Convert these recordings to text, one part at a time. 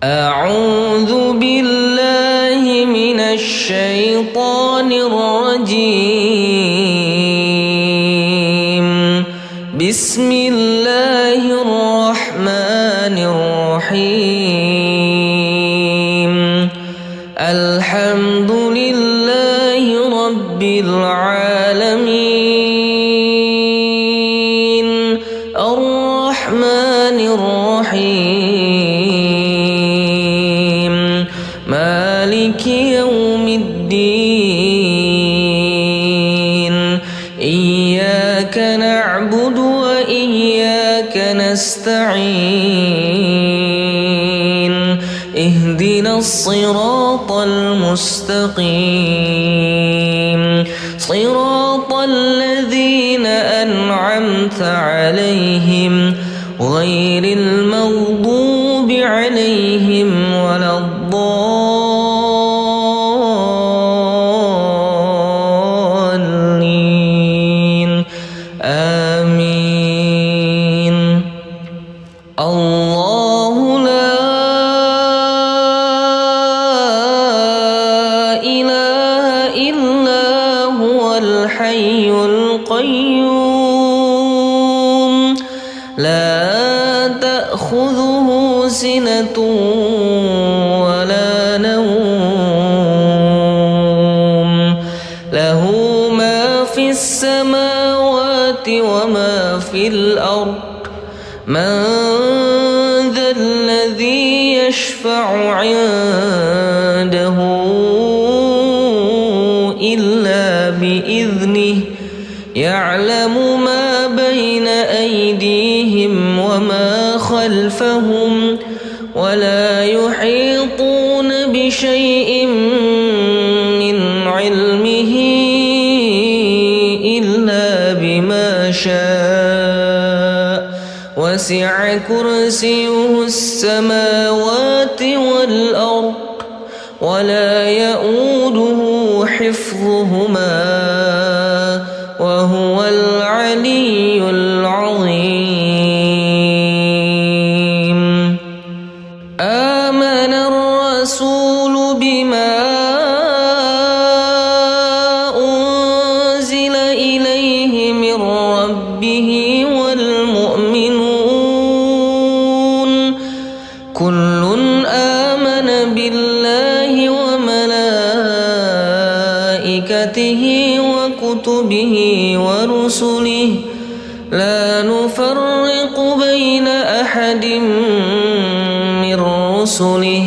أعوذ بالله من الشيطان الرجيم. بسم الله الرحمن الرحيم. الحمد لله رب العالمين. الرحمن الرحيم. مالك يوم الدين. إياك نعبد وإياك نستعين. اهدنا الصراط المستقيم، صراط الذين أنعمت عليهم غير المغضوب عليهم ولا الضالين. آمين. الله لا إله إلا هو الحي القيوم. لا تأخذه سنة ولا نوم. له ما في السماوات وما في الأرض. من ذا الذي يشفع عنده إلا بإذنه. يعلم ما بين أيديهم وما خلفهم ولا يحيطون بشيء من علمه إلا بما شاء. وسع كرسيه السماوات والأرض ولا يؤوده حفظهما وهو العلي العظيم. آمن الرسول بما أنزل إليه من ربه والمؤمنون كل آمن بالله وملائكته وكتبه ورسله لا نفرق بين أحد من رسله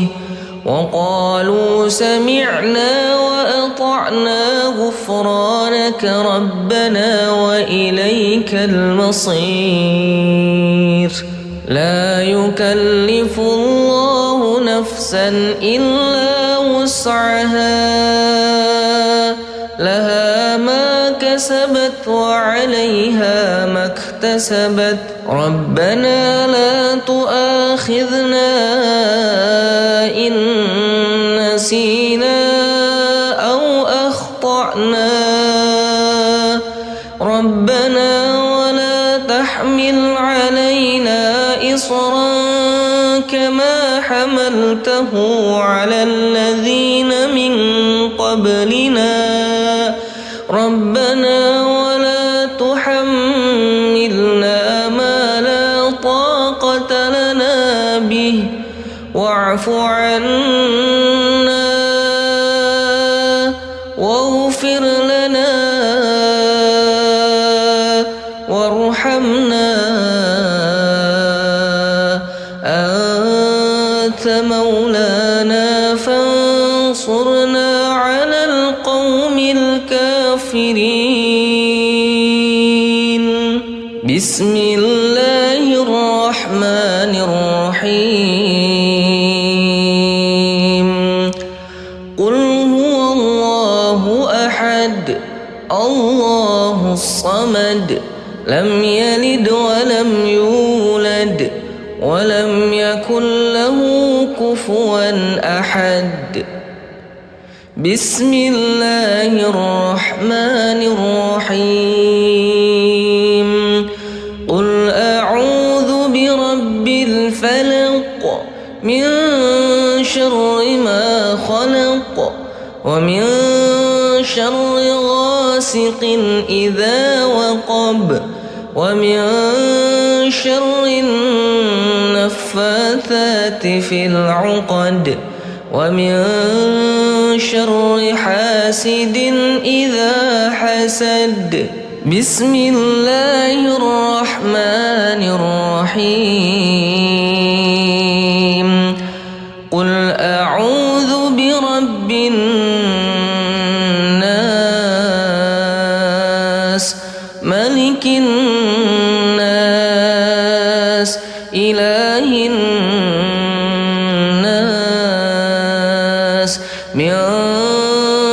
وقالوا سمعنا وأطعنا غفرانك ربنا وإليك المصير. لا يكلف الله نفسا إلا وسعها. لها ما كسبت وعليها ما اكتسبت. ربنا لا تؤاخذنا إن نسينا أو أخطأنا. ربنا ولا تحمل علينا إصرا كما حملته على الذين من قبلنا. ربنا ولا تحملنا ما لا طاقة لنا به واعف عنا واغفر لنا وارحمنا أنت مولانا فانصرنا على القوم الكافرين. بسم الله الرحمن الرحيم. قل هو الله أحد الله الصمد لم يلد ولم يولد ولم يكن له كفوا أحد. بسم الله الرحمن الرحيم. قل أعوذ برب الفلق من شر ما خلق ومن شر غاسق إذا وقب ومن شر النفاثات في العقد ومن شر حاسد إذا حسد. بسم الله الرحمن الرحيم. قل أعوذ برب الناس ملك الناس إله الناس من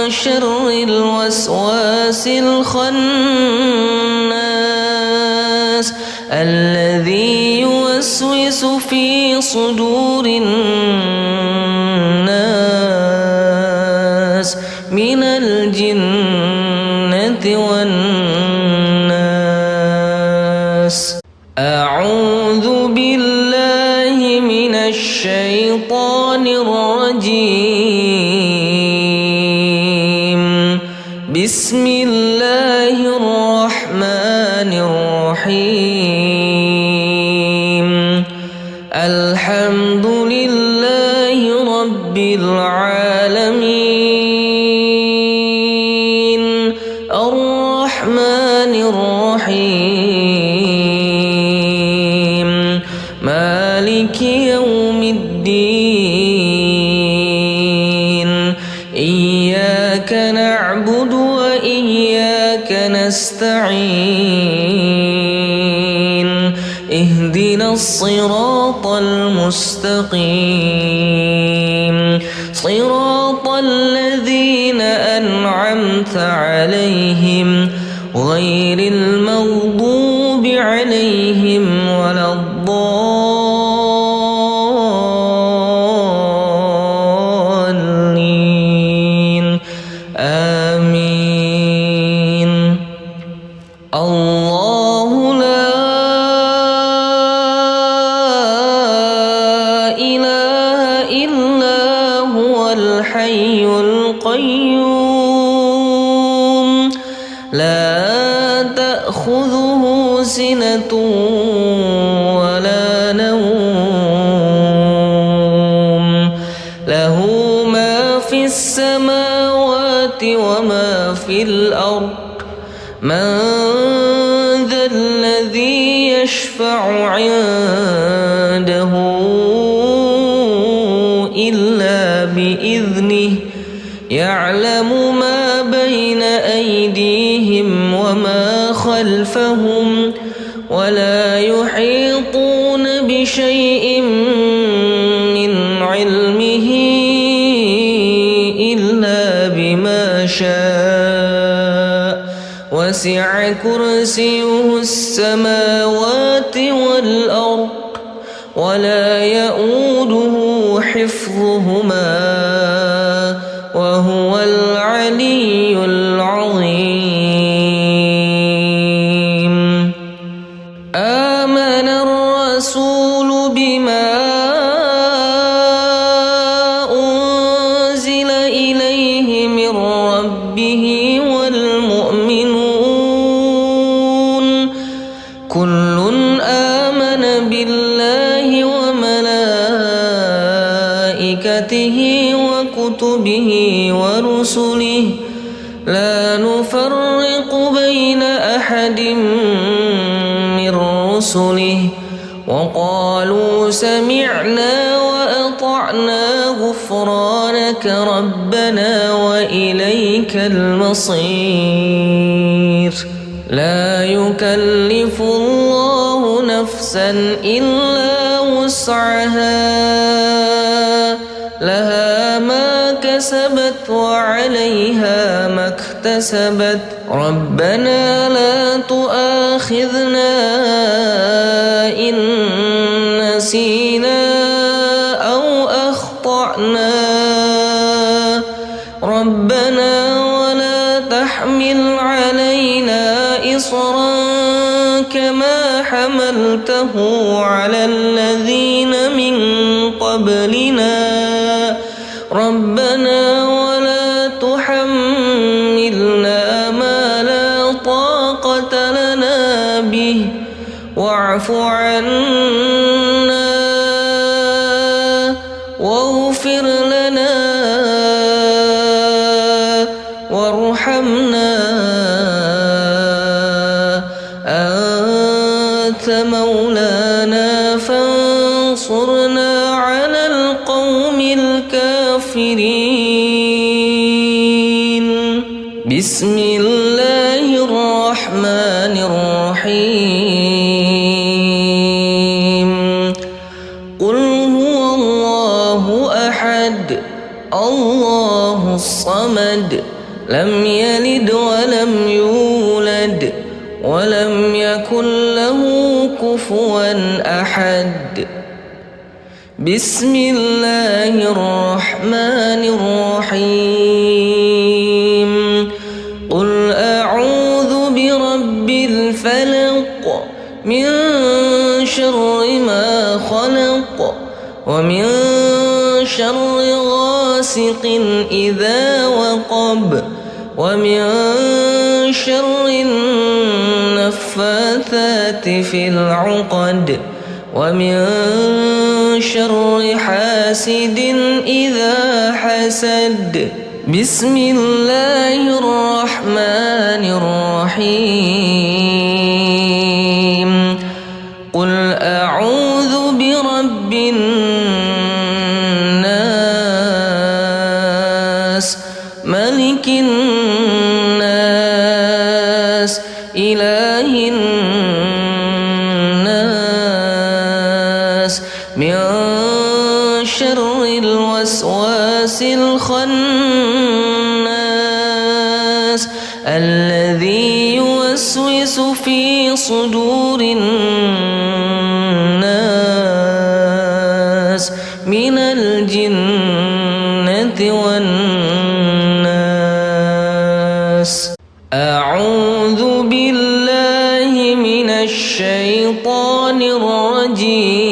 شر الوسواس الخناس الذي يوسوس في صدور الناس من الجنة والناس. أعوذ بالله من الشيطان الرجيم. بسم الله الرحمن الرحيم. الحمد لله رب العالمين الرحمن الرحيم مالك يوم الدين. إياك نعبد وإياك نستعين. اهدنا الصراط المستقيم صراط الذين أنعمت عليهم غير المغضوب عليهم ولا الضالين. آمين. الله لا إله إلا هو الحي القيوم لا تأخذه سنة ولا نوم له ما في السماوات وما في الأرض. من ذا الذي يشفع عنده إلا بإذنه. يعلم ما بين أيديهم وما خلفهم ولا يحيطون بشيء من علمه إلا بما شاء. وسع كرسيه السماوات والأرض ولا يؤوده حفظهما وهو العلي العظيم. آمن الرسول بما أنزل إليه من ربه والمؤمنون كل آمن بالله وملائكته وكتبه ورسله لا نفرق بين أحد من رسله وقالوا سمعنا وأطعنا غفرانك ربنا وإليك المصير. لا يكلف الله نفسا إلا وسعها لها ما كسبت وعليها ما اكتسبت. ربنا لا تؤاخذنا إن نسينا أو أخطأنا. ربنا ولا تحمل علينا إصرا كما حملته على الذين من قبلنا. ربنا ولا تحملنا ما لا طاقة لنا به واعف عنا واغفر لنا وارحمنا أنت مولانا فانصرنا على القوم الكافرين. بسم الله الرحمن الرحيم. قل هو الله أحد الله الصمد لم يلد ولم يولد ولم يكن له كفوا أحد. بسم الله الرحمن الرحيم. قل أعوذ برب الفلق من شر ما خلق ومن شر غاسق إذا وقب ومن شر النفاثات في العقد ومن شر حاسد إذا حسد. بسم الله الرحمن الرحيم. قل أعوذ برب الناس ملك الناس إله الناس من شر الوسواس الخناس الذي يوسوس في صدور الناس من الجنة والناس. أعوذ بالله من الشيطان الرجيم.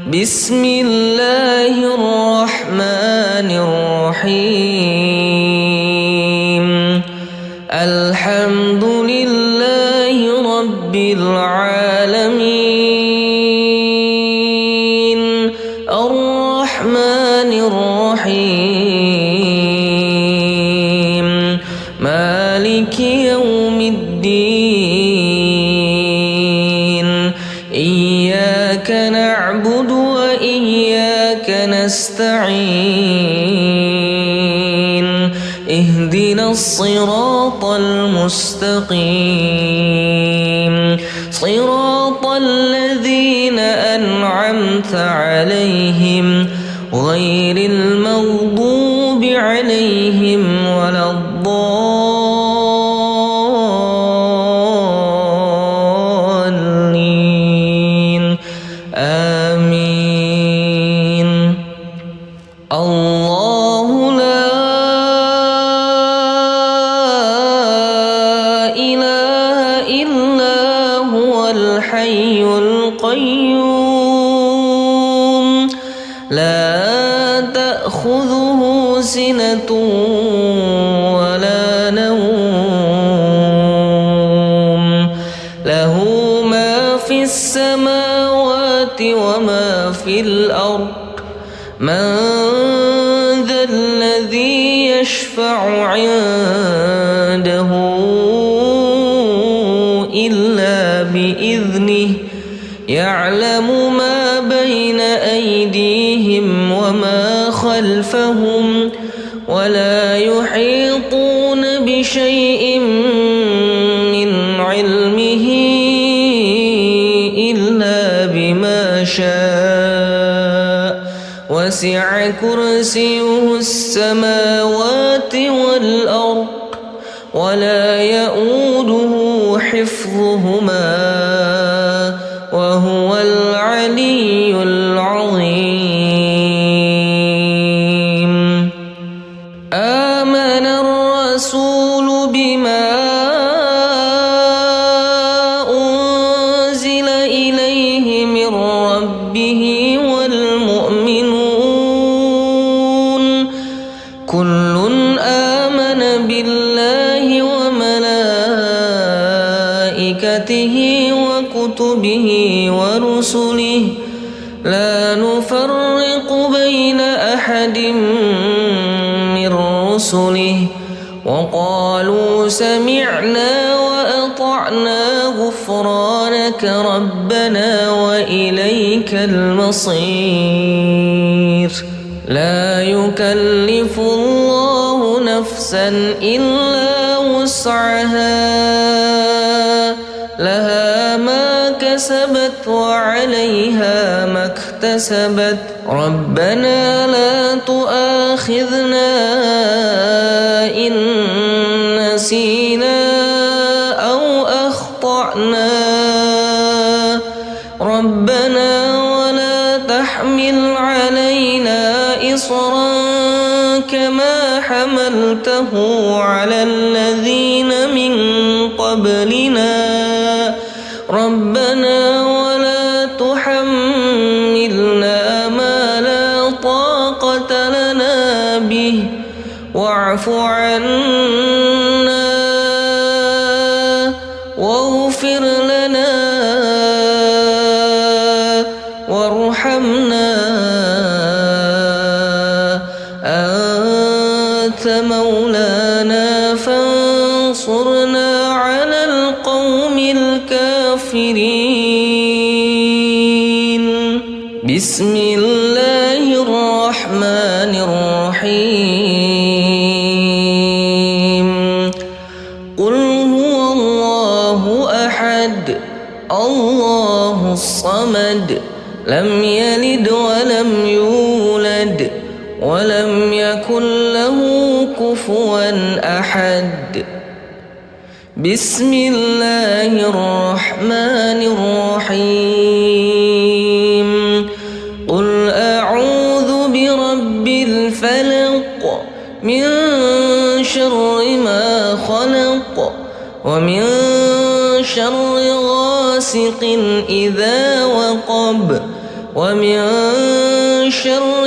بسم الله الرحمن الرحيم. الحمد لله رب العالمين الرحمن الرحيم مالك يوم الدين. إياك نعبد وإياك نستعين. اهدنا الصراط المستقيم صراط الذين أنعمت عليهم غير المغضوب عليهم ولا الضالين. آمين. الله لا إله إلا هو الحي القيوم لا تأخذه سنة ولا نوم له ما في السماوات وما في الأرض. من ذا الذي يشفع عنده إلا بإذنه. يعلم ما بين أيديهم وما خلفهم ولا يحيطون بشيء من علمه إلا بما شاء. وسع كرسيه السماوات والأرض ولا يؤوده حفظهما وهو العلي العظيم. آمن الرسول بما أنزل إليه من ربه والمؤمنين به ورسله لا نفرق بين أحد من رسله وقالوا سمعنا وأطعنا غفرانك ربنا وإليك المصير لا يكلف الله نفسا إلا وسعها لها ما كسبت وعليها ما اكتسبت ربنا لا تؤاخذنا إن نسينا أو أخطأنا ربنا ولا تحمل علينا إصرا كما حملته على الذين من قبلنا ربنا ولا تحملنا ما لا طاقة لنا به واعف عنا واغفر لنا وارحمنا أنت مولانا فانصرنا على القوم الكافرين بسم الله الرحمن الرحيم قل هو الله أحد الله الصمد لم يلد ولم يولد ولم يكن له كفوا أحد بسم الله الرحمن الرحيم قل أعوذ برب الفلق من شر ما خلق ومن شر غاسق إذا وقب ومن شر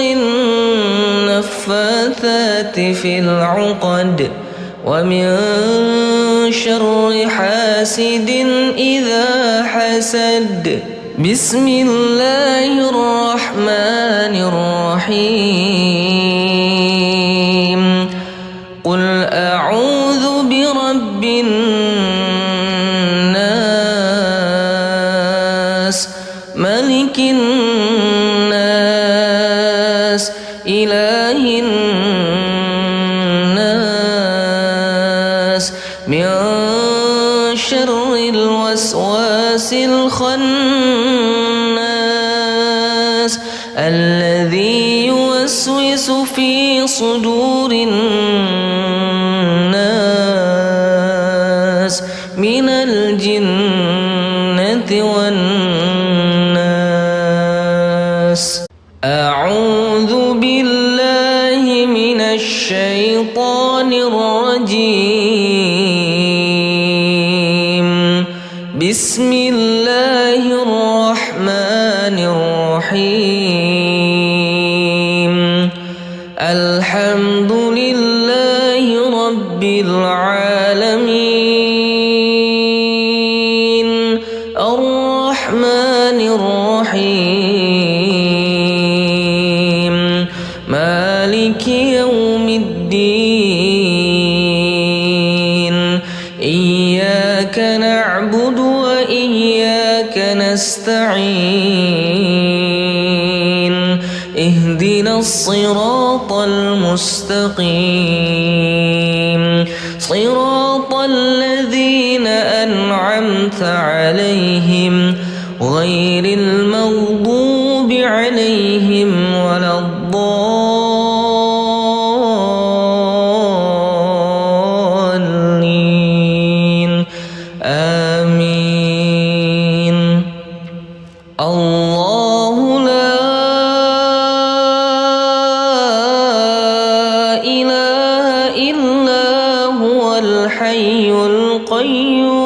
النفاثات في العقد ومن شر حاسد إذا حسد بسم الله الرحمن الرحيم قل أعوذ برب الناس ملك الناس إله الناس من شر الوسواس الخناس الذي يوسوس في صدور الناس من الجنة والناس أعوذ بالله من الشيطان الرجيم بسم الله الرحمن الرحيم الحمد لله رب العالمين الرحمن الرحيم مالك يوم الدين إياك نعبد وإياك نستعين اهدنا الصراط المستقيم صراط الذين أنعمت عليهم غير المغضوب عليهم ولا الضالين آمين الله لا إله إلا هو الحي القيوم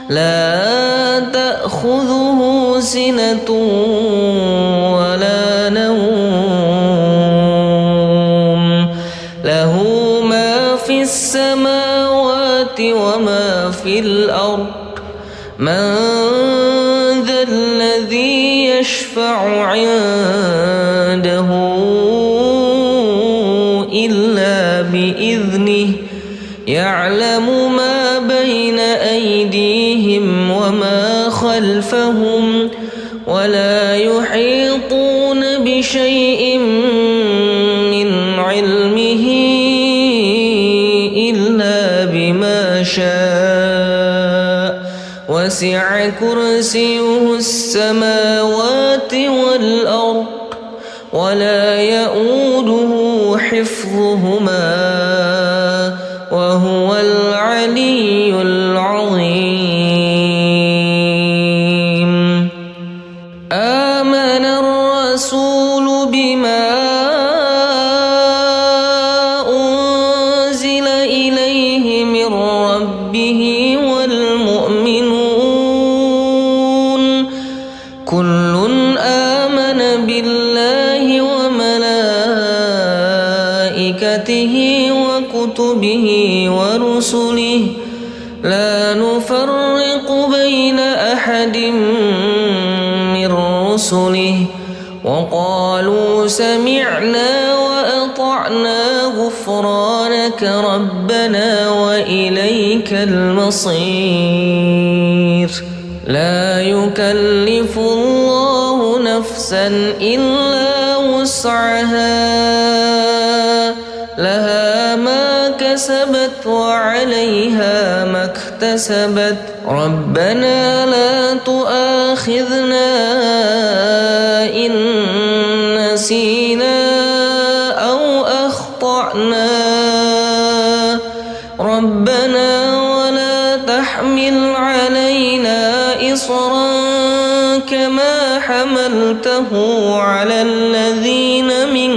لا تأخذه سنة ولا نوم له ما في السماوات وما في الأرض من ذا الذي يشفع عنده إلا بإذنه يعلم ما بين أيديهم وما خلفهم ولا يحيطون بشيء من علمه إلا بما شاء وسع كرسيه السماوات والأرض ولا يؤوده حفظهما وهو العلي العظيم. آمن الرسول بما أنزل إليه من ربه والمؤمنون كل آمن بالله وملائكته وكتبه ورسله لا نفرق بين أحد من رسله وقالوا سمعنا وأطعنا غفرانك ربنا وإليك المصير. لا يكلف الله نفسا إلا وسعها لها ما كسبت وعليها ما اكتسبت ربنا لا تؤاخذنا إن نسينا أو أخطأنا ربنا ولا تحمل علينا إصرا كما حملته على الذين من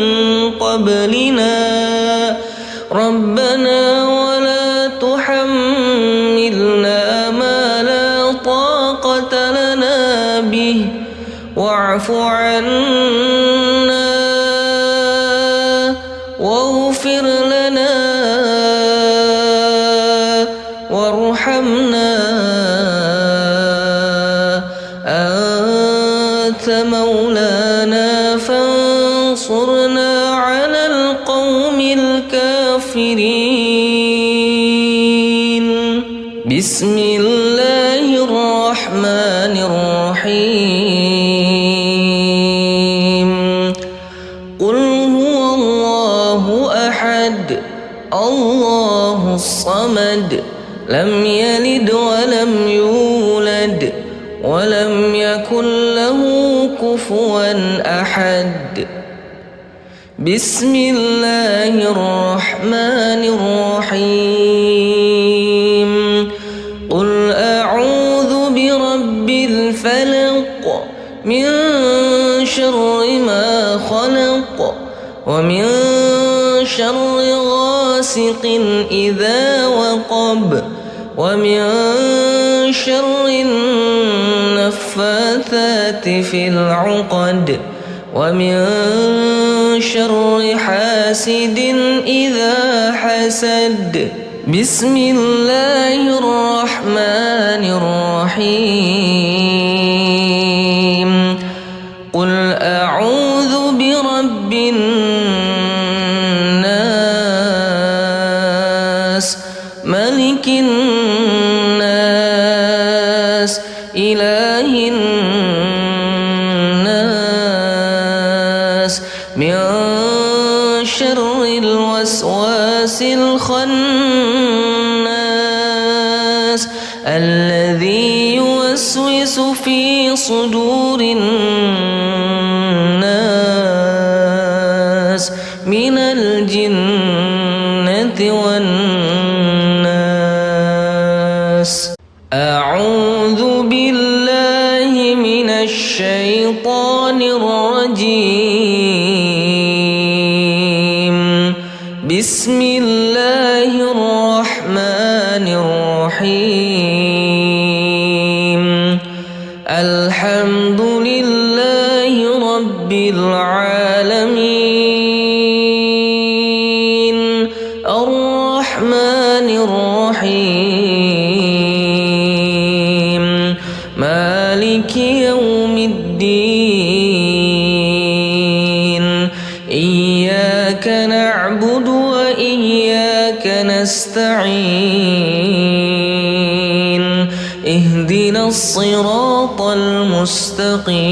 قبلنا ربنا ولا تحملنا ما لا طاقة لنا به واعف عنا واغفر لنا وارحمنا أنت مولانا فانصرنا على القوم الكافرين. بسم الله الرحمن الرحيم. قل هو الله أحد الله الصمد لم يلد ولم يولد ولم يكن له كفوا أحد. بسم الله الرحمن الرحيم. قل أعوذ برب الفلق من شر ما خلق ومن شر غاسق إذا وقب ومن شر النفاثات في العقد ومن شر حاسد إذا حسد. بسم الله الرحمن الرحيم. قل أعوذ برب الناس ملك الناس إله الناس من شر الوسواس الخناس الذي يوسوس في صدور الناس من الجنة والناس. أعوذ بالله من الشيطان الرجيم. بسم الله الرحمن الرحيم. الحمد لله رب العالمين الرحمن الرحيم يوم الدين إياك نعبد وإياك نستعين اهدنا الصراط المستقيم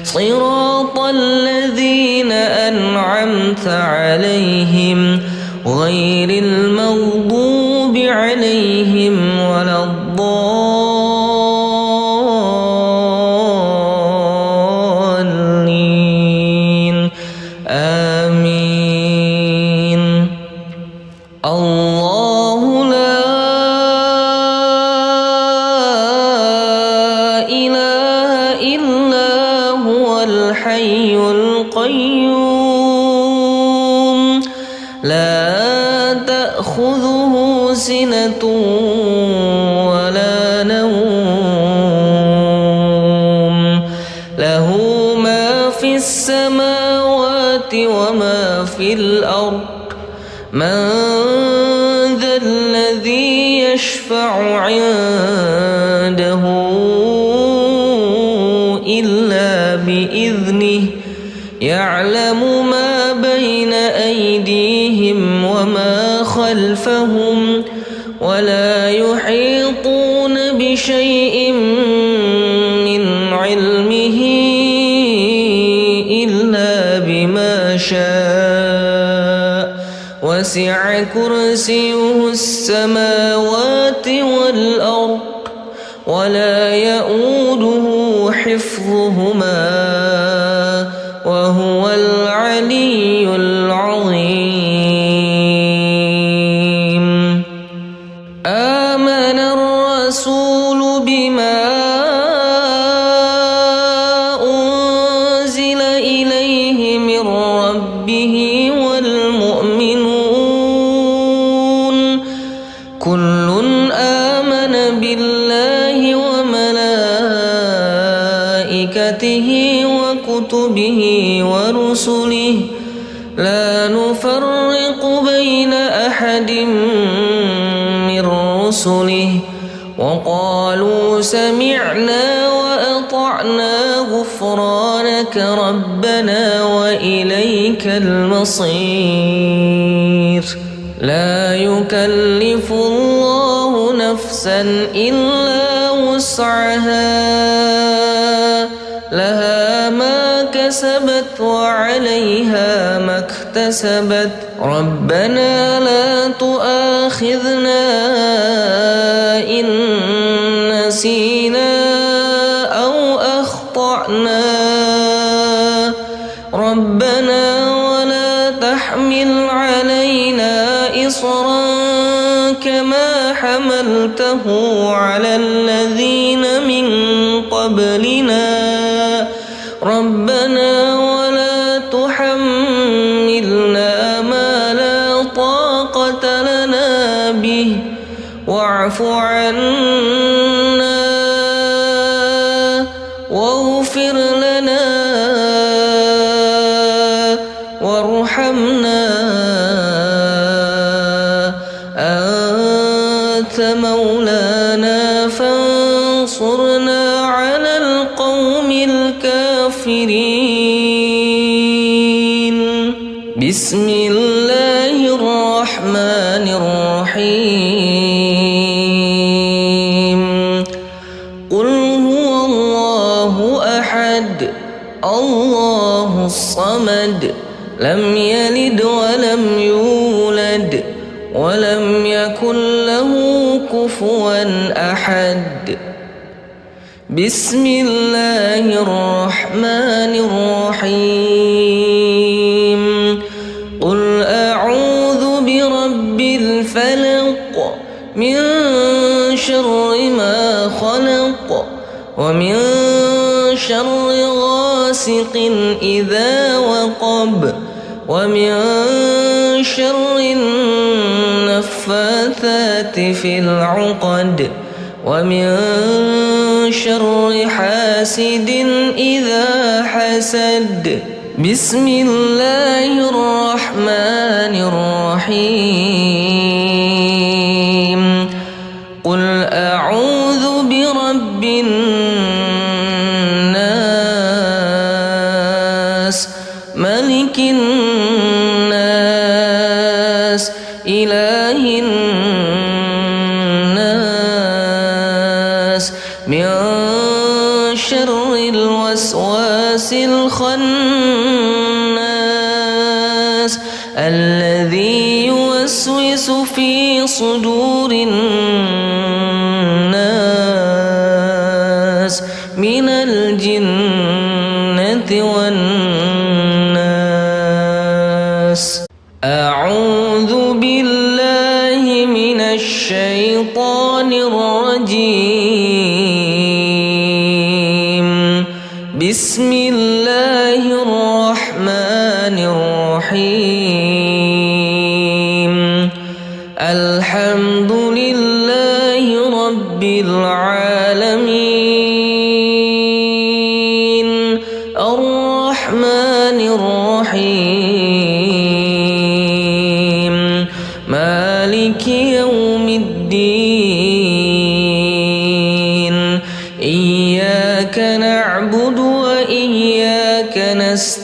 صراط الذين أنعمت عليهم غير المغضوب عليهم ولا الضالين آمين. الله لا إله إلا هو الحي القيوم لا تأخذه سنة ولا نوم له ما في السماوات وما في الأرض من ذا الذي يشفع عنده إلا بإذنه يعلم ما بين أيديهم وما خلفهم ولا يحيطون بشيء من علمه إلا بما شاء وسع كرسيه السماوات والأرض ولا يؤوده حفظهما وهو العلي العظيم. آمن الرسول بما أنزل إليه من ربه والمؤمنون كل آمن بالله وملائكته وكتبه ورسله لا نفرق بين أحد من رسله وقالوا سمعنا وأطعنا غفرانك ربنا وإليك المصير. لا يكلف الله نفسا إلا وسعها لها ما كسبت وعليها ما اكتسبت ربنا لا تؤاخذنا إن نسينا أو أخطأنا ربنا ولا تحمل علينا إصرا كما حملته على الذين من قبلنا ربنا ولا تحملنا ما لا طاقة لنا به واعف عنا واغفر لنا وارحمنا أنت مولانا فانصرنا على القوم الكافرين. بسم الله الرحمن الرحيم. قل هو الله أحد الله الصمد لم يلد ولم يولد ولم يكن له كفوا أحد. بسم الله الرحمن الرحيم. قل أعوذ برب الفلق من شر ما خلق ومن شر غاسق إذا وقب ومن شر النفاثات في العقد ومن شر حاسد إذا حسد. بسم الله الرحمن الرحيم. قل أعوذ برب الناس شر الوسواس الخناس الذي يوسوس في صدور الناس من الجنة والناس. أعوذ بالله من الشيطان الرجيم. بسم الله الرحمن الرحيم. الحمد لله رب العالمين الرحمن الرحيم مالك يوم الدين. إياك نعبد وإياك نستعين.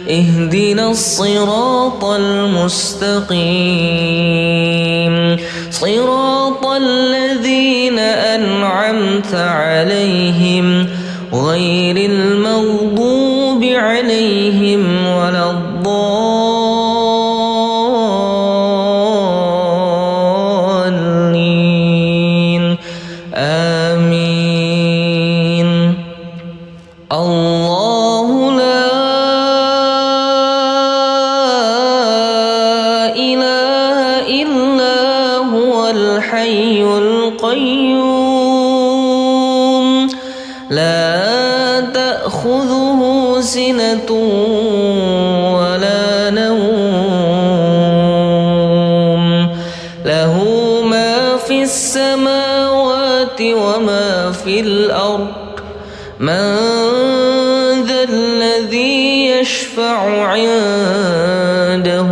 اهدنا الصراط المستقيم صراط الذين أنعمت عليهم غير المغضوب عليهم ولا الضالين. آمين. الله لا إله إلا هو الحي القيوم لا تأخذه سنة ولا نوم له ما في السماوات وما في الأرض. من ذا الذي يشفع عنده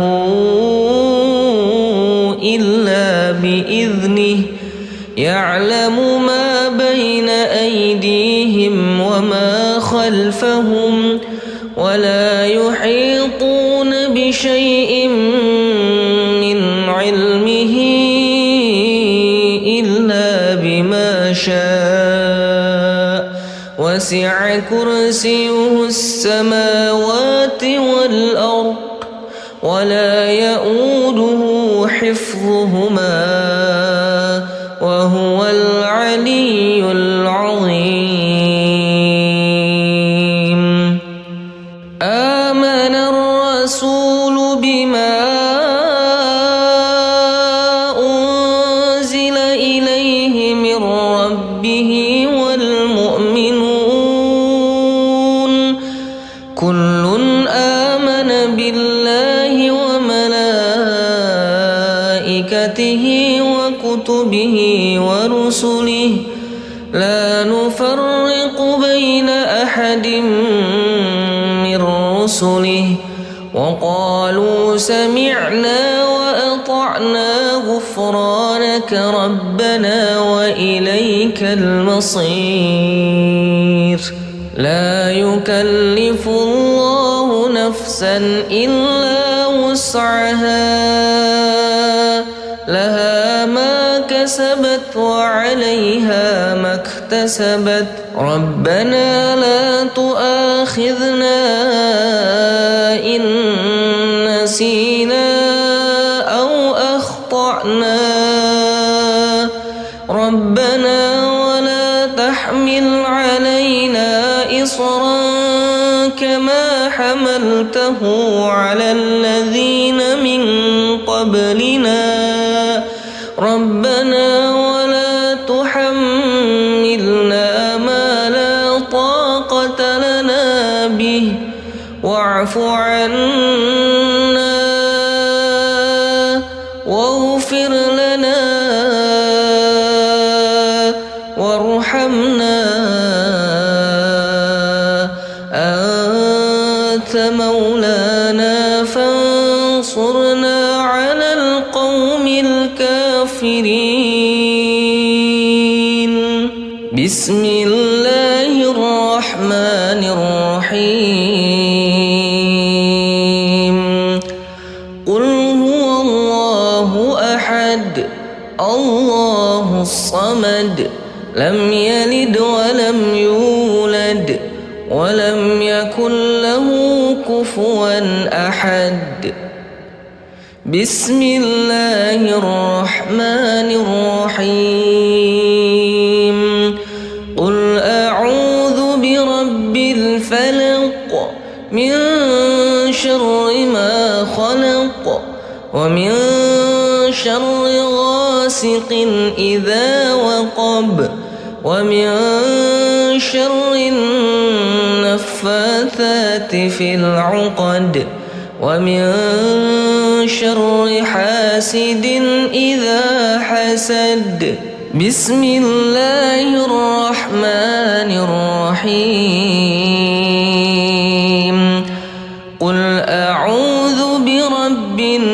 إلا بإذنه. يعلم ما بين أيديهم وما خلفهم ولا يحيطون بشيء من علمه إلا بما شاء. وسع كرسيه السماوات والأرض ولا يؤوده حفظهما وهو العلي العظيم. آمن الرسول بما أنزل إليه من ربه والمؤمنون كل آمن بالله وملائكته وكتبه ورسله لا نفرق بين أحد من رسله وقالوا سمعنا وأطعنا غفرانك ربنا وإليك المصير. لا يكلف الله نفسا إلا وسعها لها ما كسبت وعليها ما اكتسبت. ربنا لا تؤاخذنا إن نسينا أو أخطأنا. ربنا ولا تحمل علينا إصرا كما حملته على الذين من قبلنا. ربنا ولا تحملنا ما لا طاقة لنا به واعف عنا واغفر لنا وارحمنا أنت مولانا فانصرنا على القوم الكافرين. بسم الله الرحمن الرحيم. قل هو الله أحد الله الصمد لم يلد ولم يولد ولم يكن له كفوا أحد. بسم الله الرحمن الرحيم. قل أعوذ برب الفلق من شر ما خلق ومن شر غاسق إذا وقب ومن شر النفاثات في العقد ومن شر حاسد إذا حسد. بسم الله الرحمن الرحيم. قل أعوذ برب الناس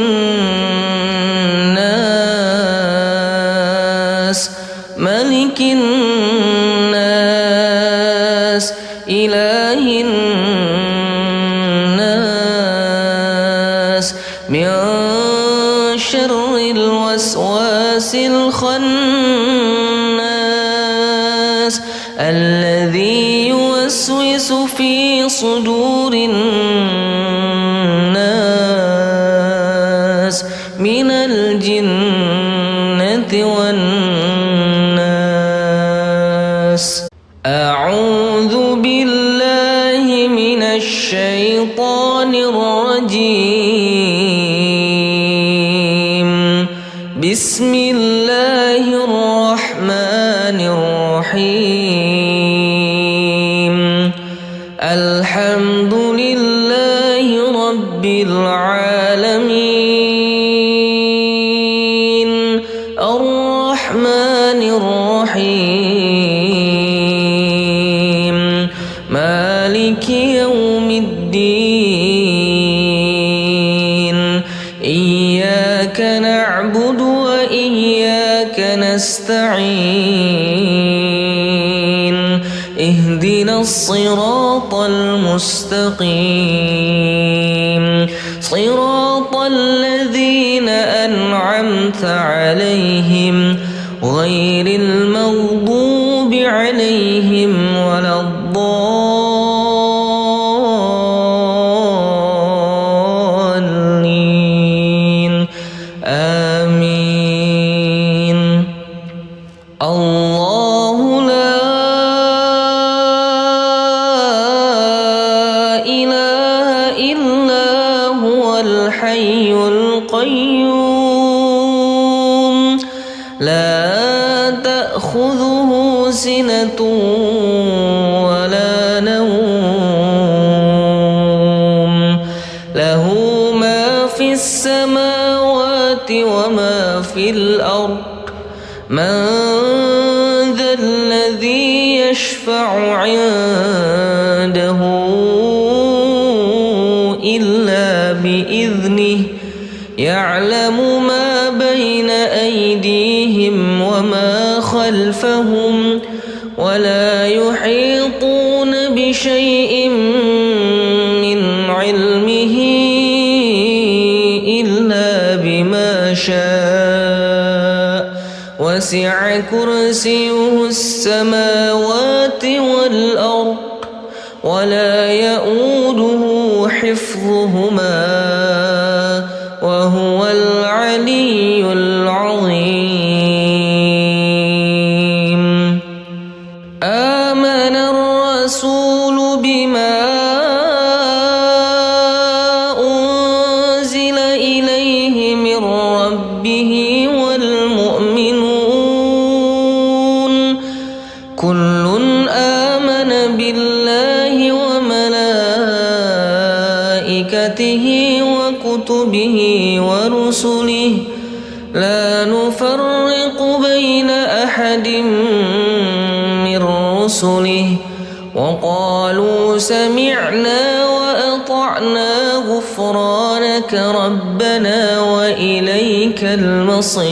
ملك الناس إله الناس من شر الوسواس الخناس الذي يوسوس في صدور الناس من الجنة والناس. أعوذ بالله من الشيطان الرجيم. بسم الله الرحمن الرحيم. الحمد لله رب العالمين الرحمن الرحيم مالك يوم الدين. إياك نعبد وإياك نستعين. اهدنا الصراط المستقيم صراط الذين أنعمت عليهم غير المغضوب عليهم ولا الضالين. آمين. الله لا إله إلا هو الحي القيوم لا تأخذه سنة ولا نوم له ما في السماوات وما في الأرض. من ذا الذي يشفع عنده إلا بإذنه. يعلم ما بين أيديهم وما خلفهم ولا يحيطون بشيء من علمه إلا بما شاء. وسع كرسيه السماوات والأرض ولا يؤوده حفظهما وهو العلي العظيم. آمن الرسول بما أنزل إليه من ربه والمؤمنون كل آمن بالله وملائكته وكتبه ورسله لا نفرق بين أحد من رسله وقالوا سمعنا وأطعنا غفرانك ربنا وإليك المصير.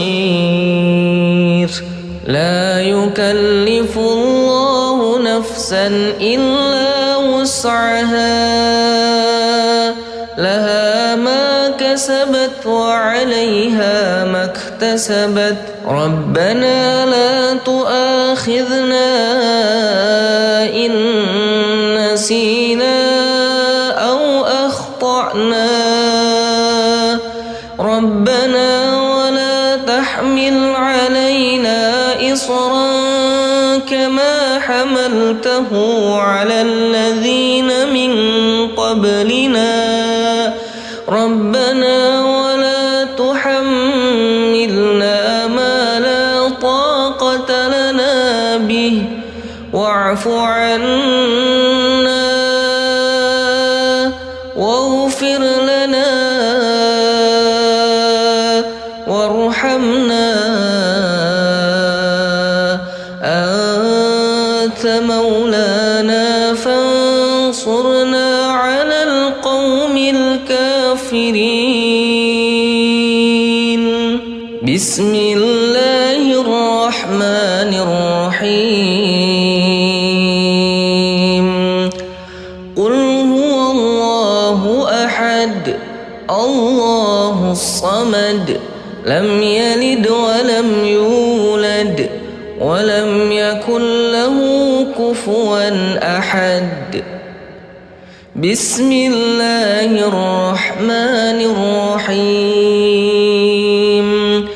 لا يكلف الله نفسا إلا وسعها لها ما كسبت وعليها ما اكتسبت اكتسبت ربنا لا تؤاخذنا إن نسينا أو أخطأنا ربنا ولا تحمل علينا إصرا كما حملته على الذين من قبلنا ربنا ولا تحملنا ما لا طاقة لنا به واعف عنا واغفر لنا وارحمنا أنت مولانا فانصرنا على القوم الكافرين. بسم الله الرحمن الرحيم. قل هو الله أحد الله الصمد لم يلد ولم يولد ولم يكن له كفوا أحد. بسم الله الرحمن الرحيم.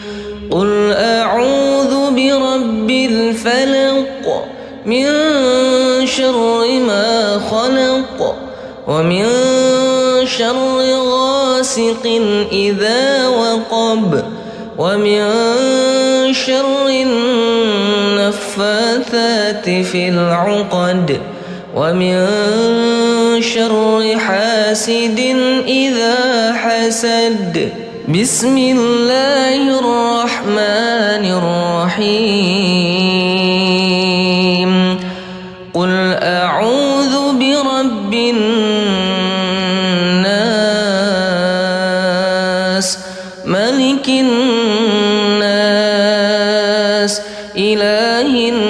قل أعوذ برب الفلق من شر ما خلق ومن شر غاسق إذا وقب ومن شر النفاثات في العقد ومن شر حاسد إذا حسد. بسم الله الرحمن الرحيم. قل أعوذ برب الناس ملك الناس إله الناس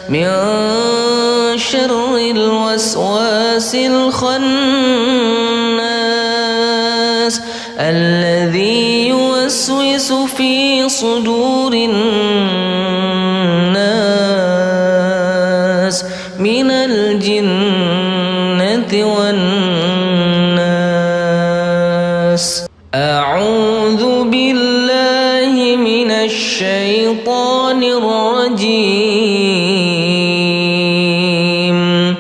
من شر الوسواس الخناس الذي يوسوس في صدور الناس من الجنة والناس. أعوذ بالله من الشيطان الرجيم.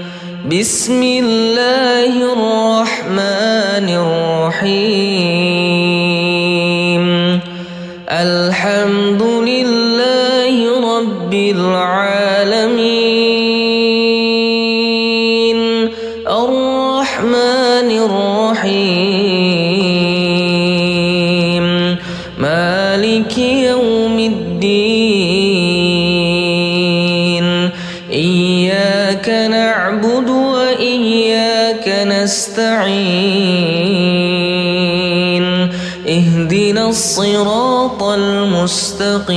بسم الله الرحمن الرحيم. الحمد لله رب العالمين الرحمن الرحيم مالك يوم الدين. إياك نعبد وإياك نستعين. اهدنا الصراط المستقيم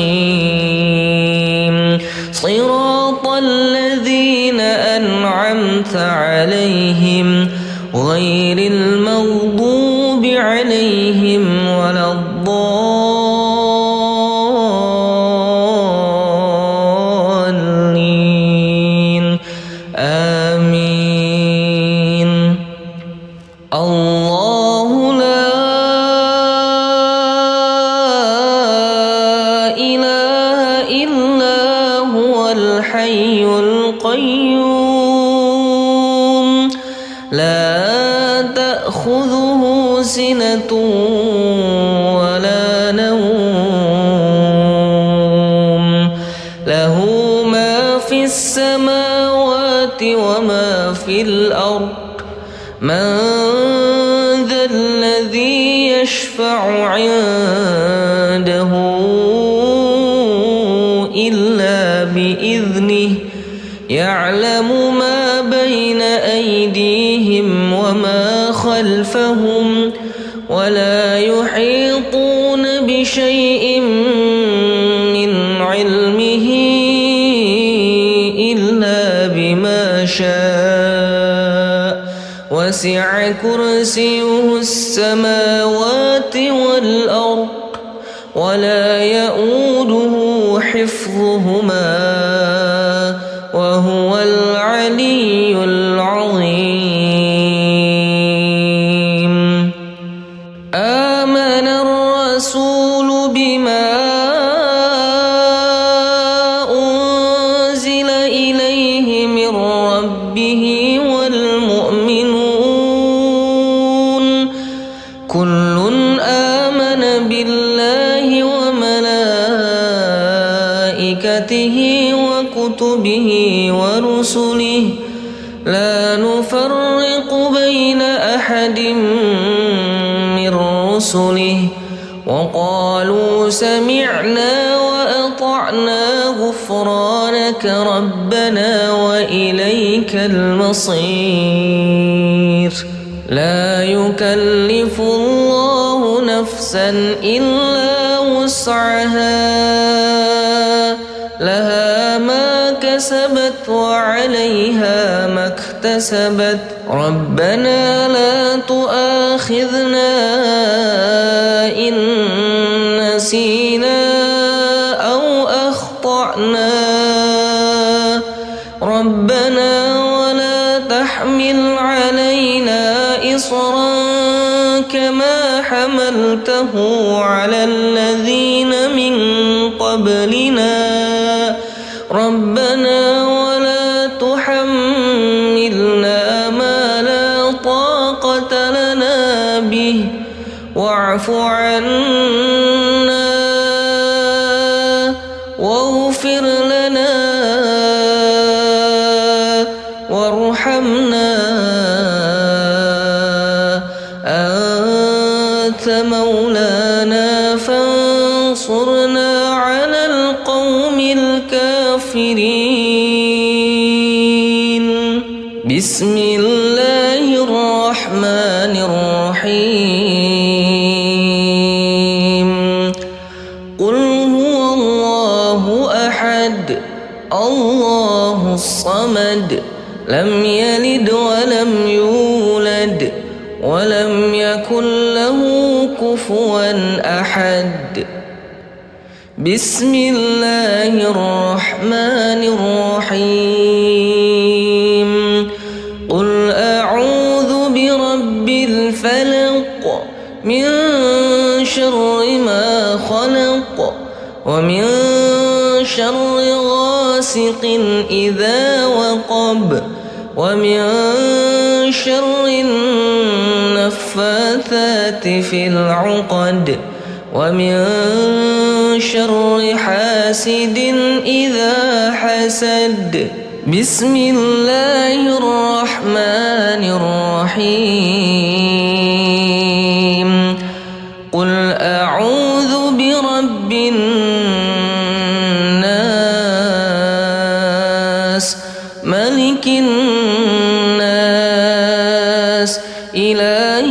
صراط الذين أنعمت عليهم غير المغضوب عليهم ولا الضالين. آمين. الله لا إله إلا هو الحي القيوم لا تأخذه سنة ولا نوم له ما في السماوات وما في الأرض. من ذا الذي يشفع عنده إلا بإذنه يعلم ما بين أيديهم وما خلفهم ولا يحيطون بشيء من علمه إلا بما شاء وسع كرسيه السماوات والأرض ولا يؤوده حفظهما وهو العلي العظيم. آمن الرسول بما أنزل إليه من ربه والمؤمنون كل آمن بالله وملائكته وكتبه ورسله لا نفرق بين أحد من رسله وقالوا سمعنا وأطعنا غفرانك ربنا وإليك المصير. لا يكلف الله نفسا إلا وسعها لها ما كسبت وعليها ما اكتسبت ربنا لا تؤاخذنا إن نسينا أو أخطأنا ربنا ولا تحمل علينا إصرا كما حملته على الذين من قبلنا ربنا ولا تحملنا ما لا طاقة لنا به واعف عنا واغفر لنا وارحمنا أنت مولانا فانصرنا على القوم الكافرين. بسم الله الرحمن الرحيم. قل هو الله أحد الله الصمد لم يلد ولم يولد ولم يكن له كفوا أحد. بسم الله الرحمن الرحيم. قل أعوذ برب الفلق من شر ما خلق ومن شر غاسق إذا وقب ومن شر النفاثات في العقد ومن شر حاسد إذا حسد. بسم الله الرحمن الرحيم. قل أعوذ برب الناس ملك الناس إله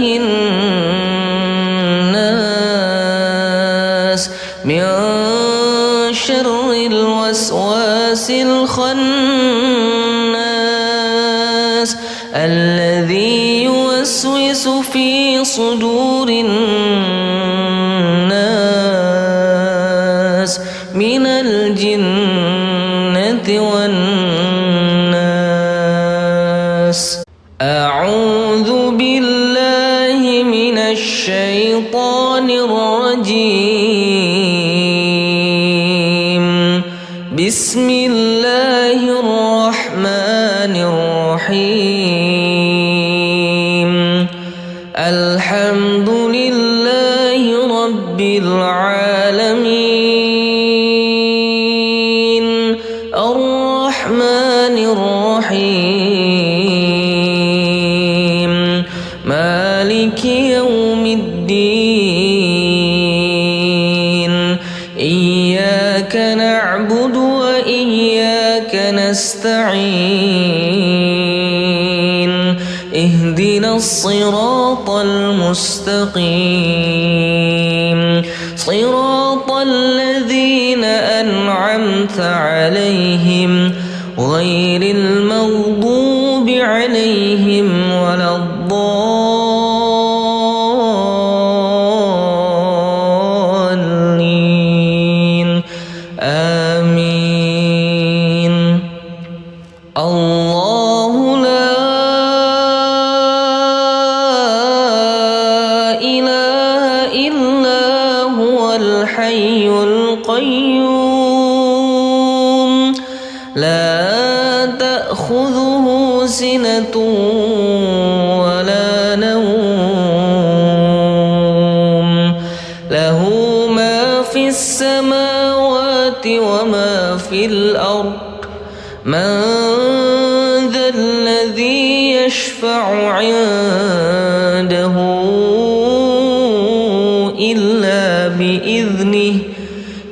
الناس من شر الوسواس الخناس الذي يوسوس في صدور الناس من الجنة والناس. أعوذ بالله من الشيطان الرجيم. بسم الله الرحمن الرحيم. الحمد لله رب العالمين الرحمن الرحيم مالك يوم الدين. إياك نعبد وإياك نستعين. اهدنا الصراط المستقيم صراط الذين أنعمت عليهم غير المغضوب عليهم ولا الضالين. آمين. الله لا إله إلا هو الحي القيوم لا تأخذه سنة ولا نوم له ما في السماوات وما في الأرض من ذا الذي يشفع عنده إلا بإذنه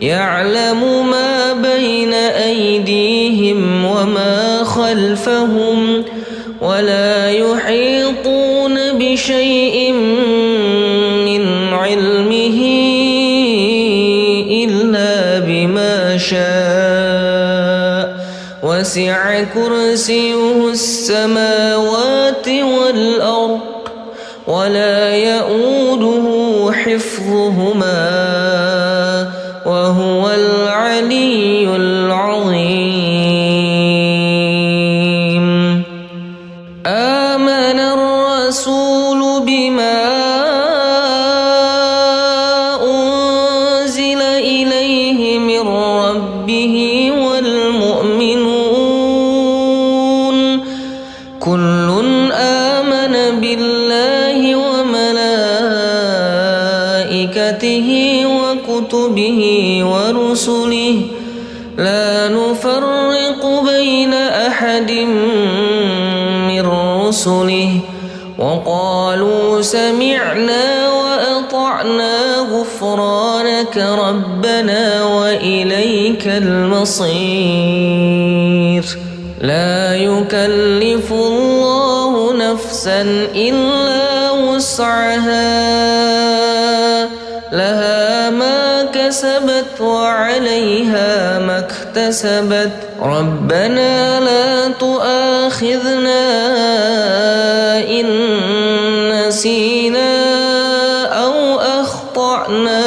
يعلم ما بين أيديهم وما خلفهم ولا يحيطون بشيء من علمه إلا بما شاء وسع كرسيه السماوات والأرض ولا يؤوده حفظهما وهو العلي العظيم. آمن الرسول بما أنزل إليه من ربه والمؤمنون كل آمن بالله وملائكته وكتبه ورسله لا نفرق بين أحد من رسله وقالوا سمعنا وأطعنا غفرانك ربنا وإليك المصير. لا يكلف الله نفسا إلا وسعها لها ما كسبت وعليها ما اكتسبت ربنا لا تؤاخذنا إن نسينا أو أخطأنا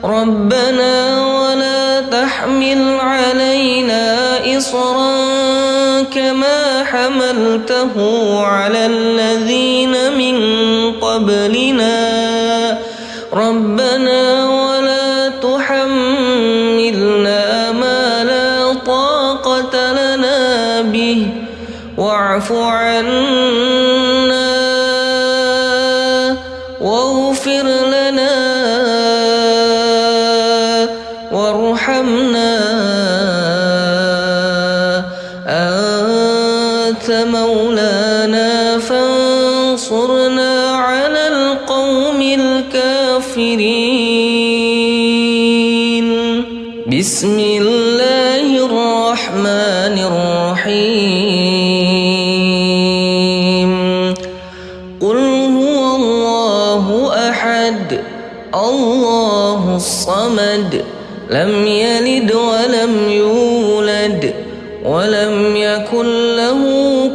ربنا ولا تحمل علينا إصرا كما حملته على الذين من قبلنا ربنا ولا تحملنا ما لا طاقة لنا به واعف عنا واغفر لنا وارحمنا أنت مولانا فانصرنا على القوم الكافرين. بسم الله الرحمن الرحيم. قل هو الله أحد الله الصمد لم يلد ولم يولد ولم يكن له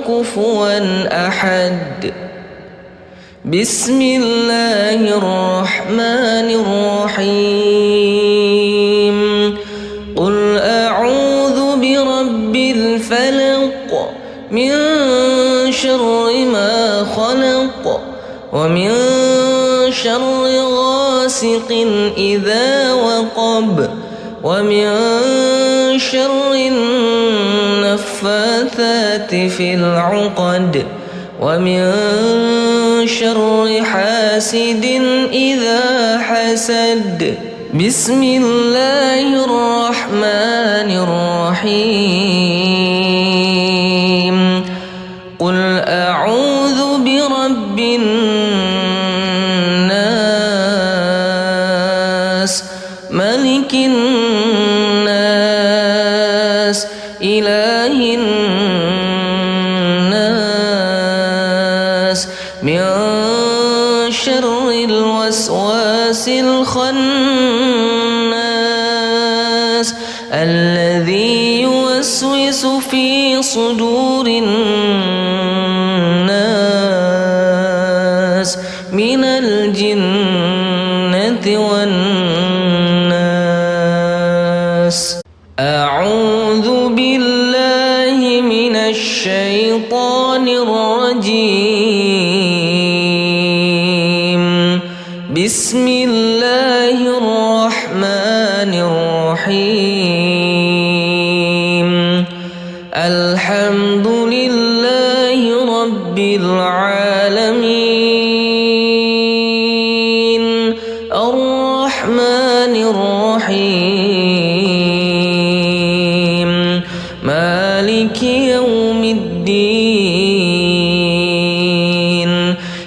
كفوا أحد. بسم الله الرحمن الرحيم. قل أعوذ برب الفلق من شر ما خلق ومن شر غاسق إذا وقب ومن شر النفاثات في العقد ومن شر حاسد إذا حسد. بسم الله الرحمن الرحيم. قل أعوذ برب الناس ملك الناس إله الناس من شر الوسواس الخناس الذي يوسوس في صدور الناس من الجنة والناس. أعوذ بالله من الشيطان الرجيم. بسم الله الرحمن الرحيم. الحمد لله رب العالمين. الرحمن الرحيم. مالك يوم الدين.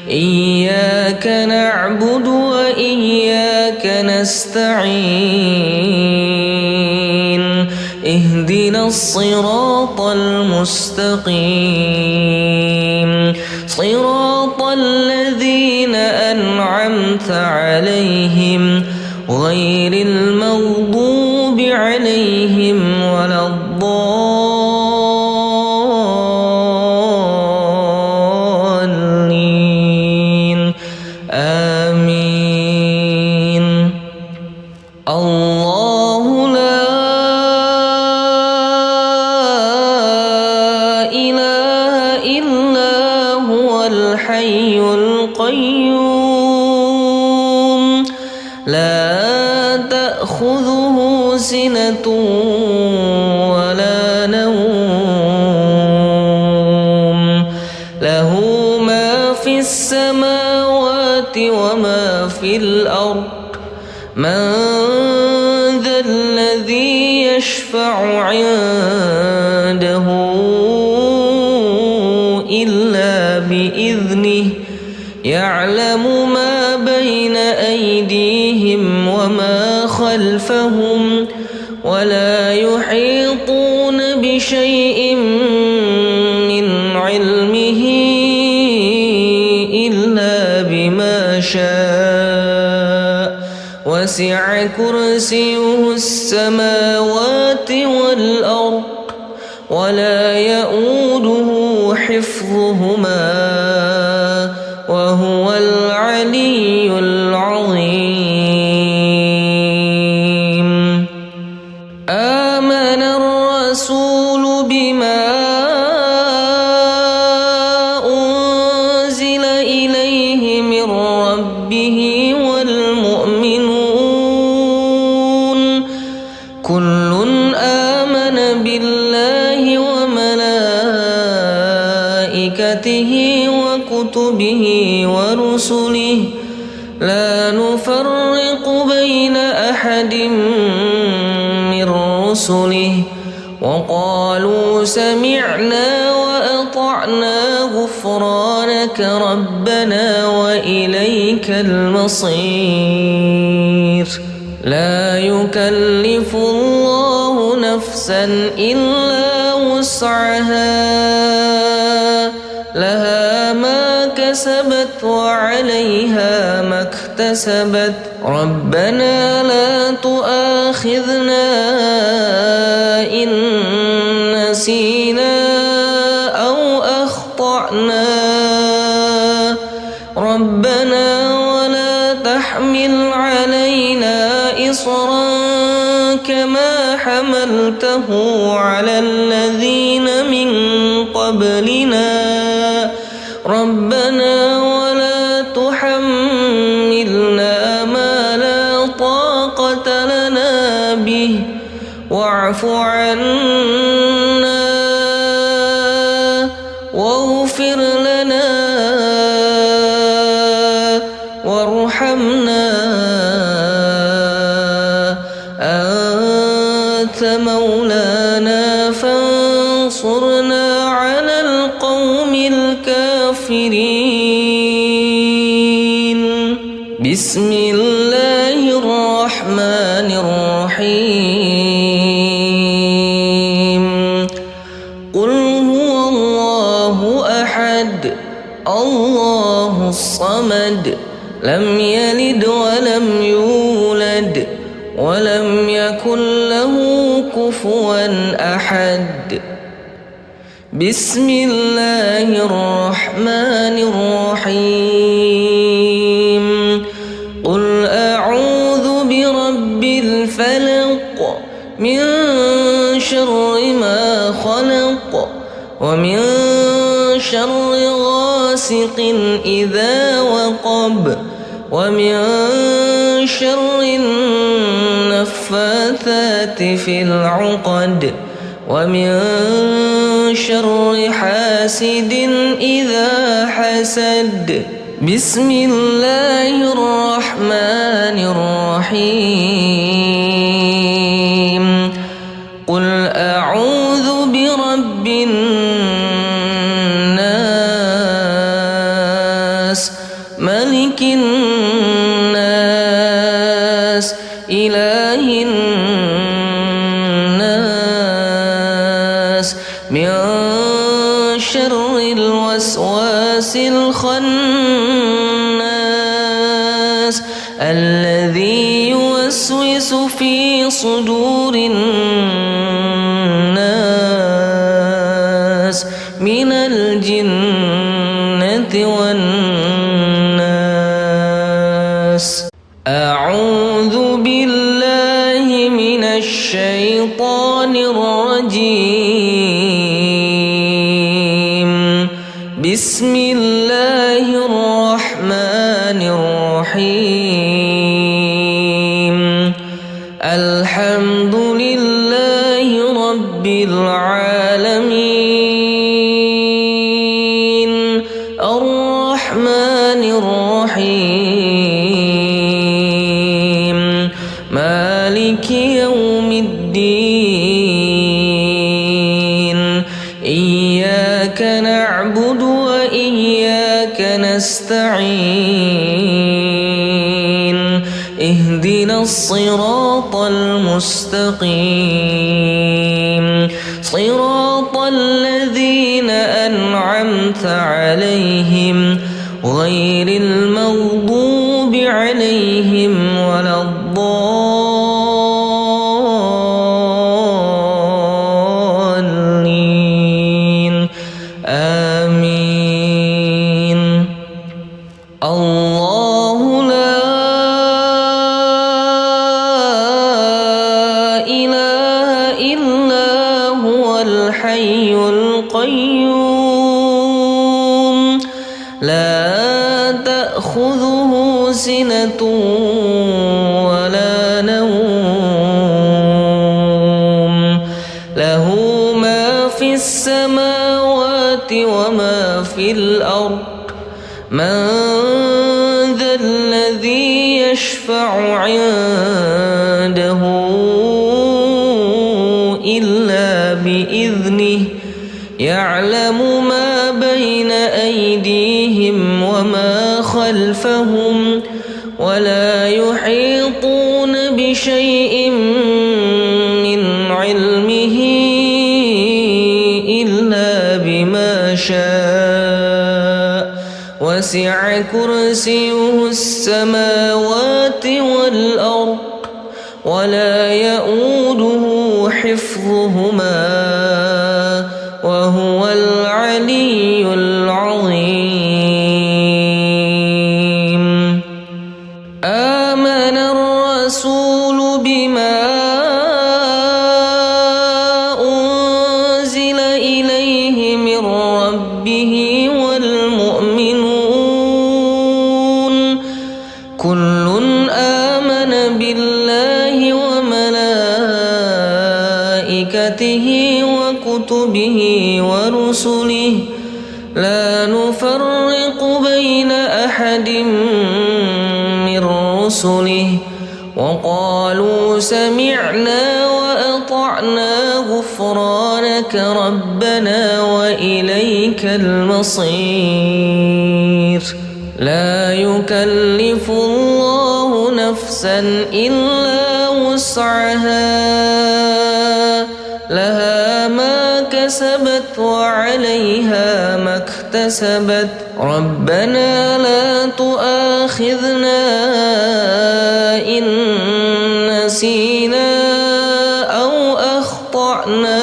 إياك نعبد وإياك نستعين. اهدنا الصراط المستقيم. صراط الذين أنعمت عليهم غير المغضوب عليهم ولا الضالين. آمين. الله لا إله إلا هو الحي القيوم. لا تأخذه سنة ولا نوم. له ما في السماوات وما في الأرض. من ذا الذي يشفع عنده إلا بإذنه. يعلم ما بين أيديهم وما خلفهم ولا يحيطون بشيء من علمه إلا بما شاء. وسع كرسيه السماوات والأرض ولا يؤوده حفظهما وهو العلي العظيم. آمن الرسول بما أنزل إليه من ربه والمؤمنون كل آمن بالله وملائكته وكتبه ورسله لا نفرق بين أحد من رسله وقالوا سمعنا وأطعنا غفرانك ربنا وإليك المصير. لا يكلف الله نفسا إلا وسعها. لها ما كسبت وعليها ما اكتسبت. ربنا لا تؤاخذنا إن نسينا أو أخطأنا. ربنا ولا تحمل علينا إصرا كما حملته على الذين من قبلنا. ربنا ولا تحملنا ما لا طاقة لنا به واعف عنا واغفر لنا وارحمنا أنت مولانا فانصرنا على القوم الكافرين. بسم الله الرحمن الرحيم. قل هو الله أحد الله الصمد لم يلد ولم يولد ولم يكن له كفوا أحد. بسم الله الرحمن الرحيم. قل أعوذ برب الفلق من شر ما خلق ومن شر غاسق إذا وقب ومن شر النفاثات في العقد ومن شر حاسد إذا حسد. بسم الله الرحمن الرحيم. قل أعوذ برب الناس ملك الناس إله الناس من شر الوسواس الخناس الذي يوسوس في صدور الناس من الجنة والناس. أعوذ بالله من الشيطان الرجيم. بسم الله الرحمن الرحيم. الحمد لله رب العالمين الرحمن الرحيم مالك يوم الدين. إياك نعبد وإياك نستعين. اهدنا الصراط المستقيم صراط الذين أنعمت عليهم غير المغضوب عليهم ولا الضالين. آمين. الله لا إله إلا هو الحي القيوم لا تأخذه سنة ولا نوم له ما في السماوات وما في الأرض. من ذا الذي يشفع عنده إلا بإذنه. يعلم ما بين أيديهم وما خلفهم ولا يحيطون بشيء من علمه إلا بما شاء. وسع كرسيه السماوات والأرض ولا يؤوده حفظهما وهو العلي العظيم. آمن الرسول بما أنزل إليه من ربه والمؤمنون كل آمن بالله وملائكته وكتبه ورسله لا نفرق بين أحد من رسله وقالوا سمعنا وأطعنا غفرانك ربنا وإليك المصير. لا يكلف الله نفسا إلا وسعها لها ما كسبت وعليها ما اكتسبت. ربنا لا تؤاخذنا إن نسينا أو أخطأنا.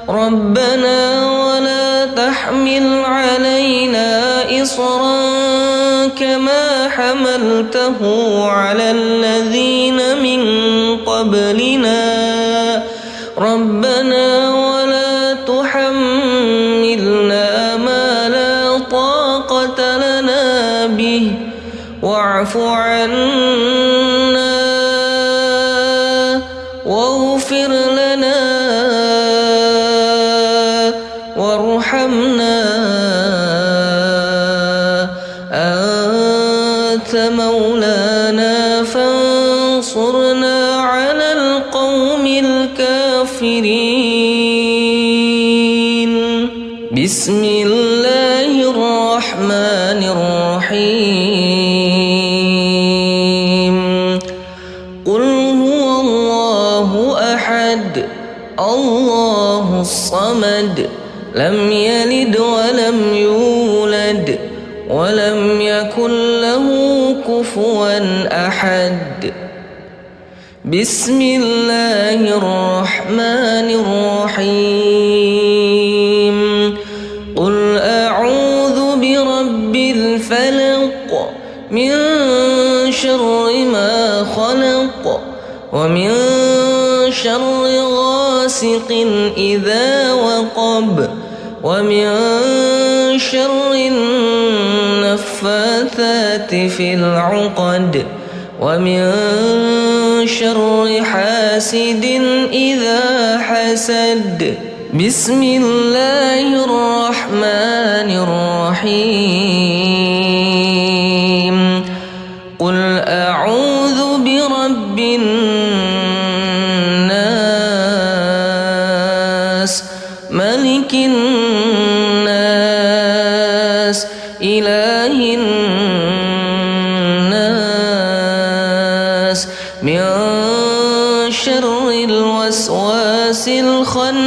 ربنا ولا تحمل علينا إصرا كما حملته على الذين من قبلنا ربنا ولا تحملنا ما لا طاقة لنا به واعف عنا واغفر لنا وارحمنا أنت مولانا فانصرنا على القوم الكافرين. بسم الله الرحمن الرحيم. قل هو الله أحد الله الصمد لم يلد ولم يولد ولم يكن له كفوا أحد. بسم الله الرحمن الرحيم. قل أعوذ برب الفلق من شر ما خلق ومن شر غاسق إذا وقب ومن شر النفاثات في العقد ومن شر حاسد إذا حسد. بسم الله الرحمن الرحيم. قل أعوذ برب الناس ملك الناس إله الناس من شر الوسواس الخناس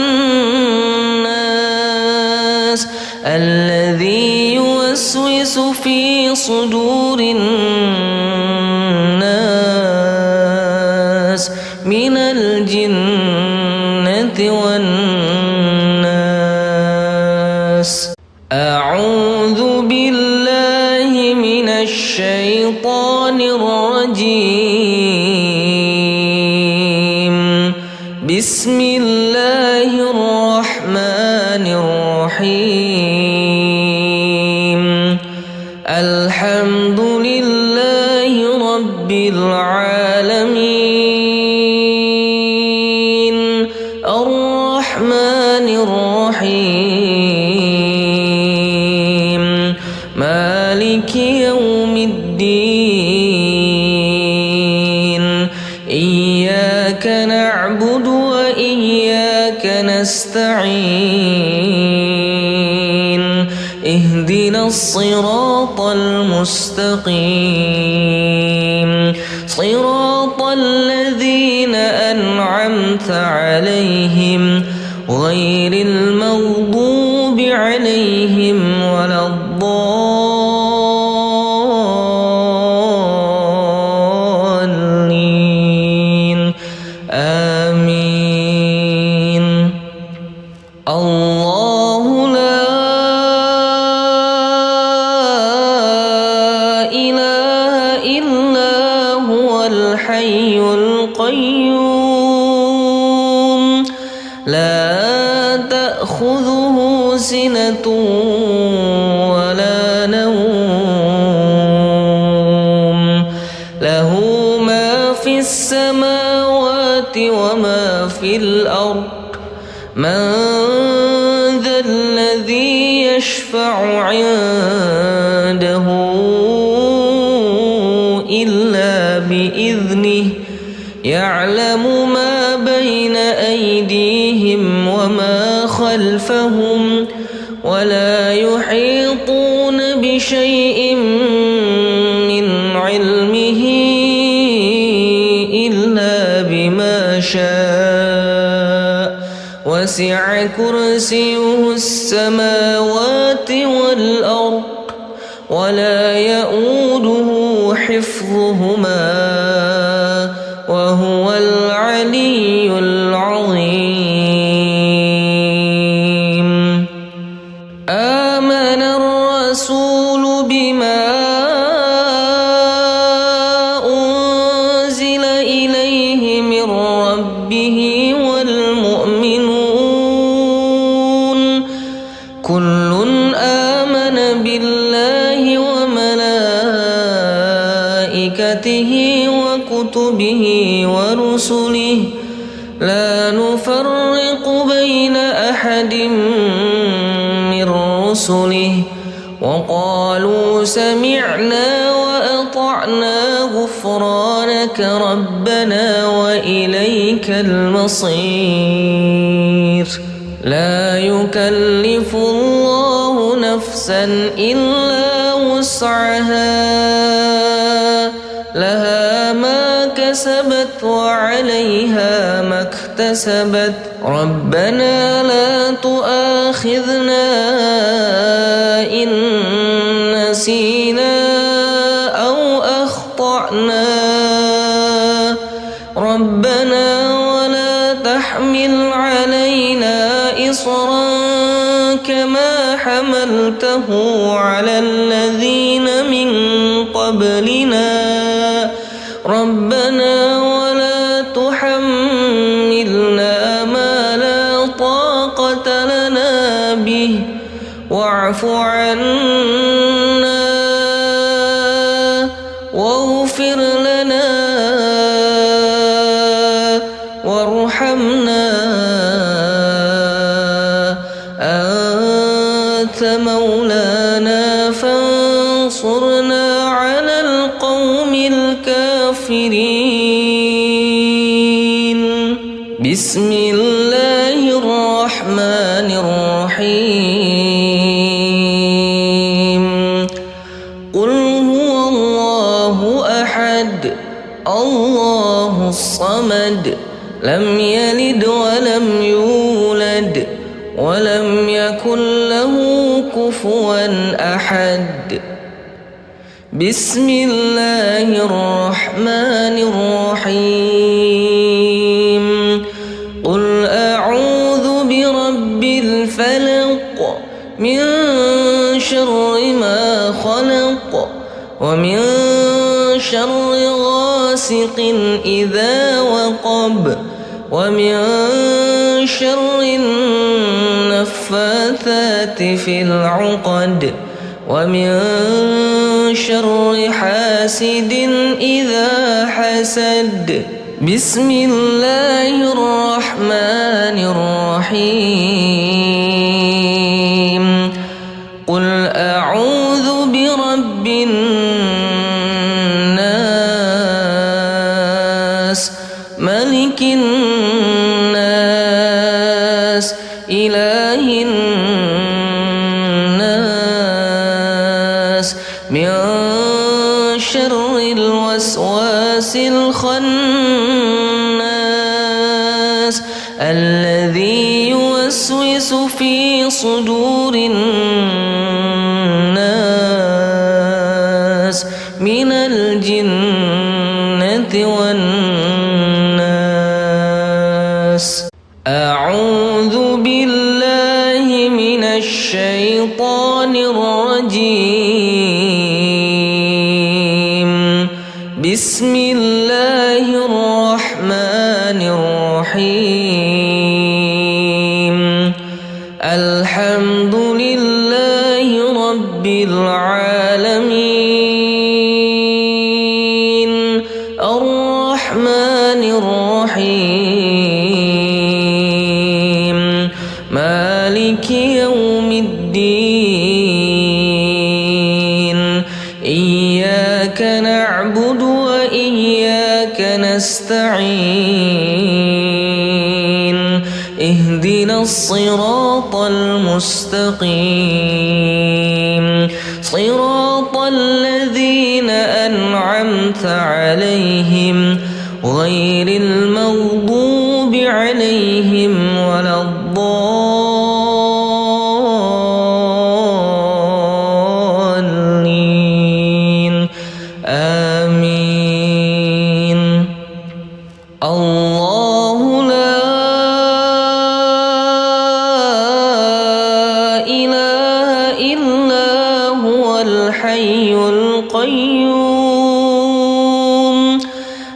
الذي يوسوس في صدور الناس من الجنة والناس. أعوذ بالله من الشيطان الرجيم. بسم الله الرحمن الرحيم. الحمد لله رب العالمين الرحمن الرحيم مالك يوم الدين. إياك نعبد وإياك نستعين. اهدنا الصراط المستقيم صراط الذين أنعمت عليهم غير المغضوب عليهم ولا الضالين. آمين. الله لا إله إلا هو الحي القيوم لا تأخذه سنة ولا نوم له ما في السماوات وما في الأرض. من ذا الذي يشفع عنده إلا بإذنه يعلم ما بين أيديهم وما خلفهم ولا يحيطون بشيء من علمه إلا بما شاء وسع كرسيه السماوات والأرض ولا يؤوده حفظهما وهو العلي العظيم. آمن الرسول بما أنزل إليه من من ربه والمؤمنون كل آمن بالله وملائكته وكتبه ورسله لا نفرق بين أحد من رسله وقالوا سمعنا وأطعنا غفرانك ربنا وإليك المصير لا يكلف الله نفسا إلا وسعها لها ما كسبت وعليها ما اكتسبت ربنا لا تؤاخذنا إن نسينا أو أخطأنا ربنا ولا تحمل علينا إصرا كما حملته على الذين من قبلنا ربنا ولا تحملنا ما لا طاقة لنا به واعف عنا واغفر لنا وارحمنا أنت مولانا فانصرنا على القوم الكافرين بسم الله الرحمن الرحيم قل هو الله أحد الله الصمد لم يلد ولم يولد ولم يكن له كفوا أحد بسم الله الرحمن الرحيم قل أعوذ برب الفلق من شر ما خلق ومن شر غاسق إذا وقب ومن شر النفاثات في العقد ومن شر حاسد إذا حسد بسم الله الرحمن الرحيم قل أعوذ برب الناس ملك الناس إله الناس من شر الوسواس الخناس الذي يوسوس في صدور الناس من الجنة والناس أعوذ بالله من الشيطان الرجيم بسم الله الرحمن الرحيم الحمد لله رب العالمين الرحمن الرحيم مالك يوم الدين إياك نعبد وإياك نستعين اهدنا الصراط المستقيم صراط الذين أنعمت عليهم غير المغضوب عليهم ولا الضالين آمين الله لا إله إلا هو الحي القيوم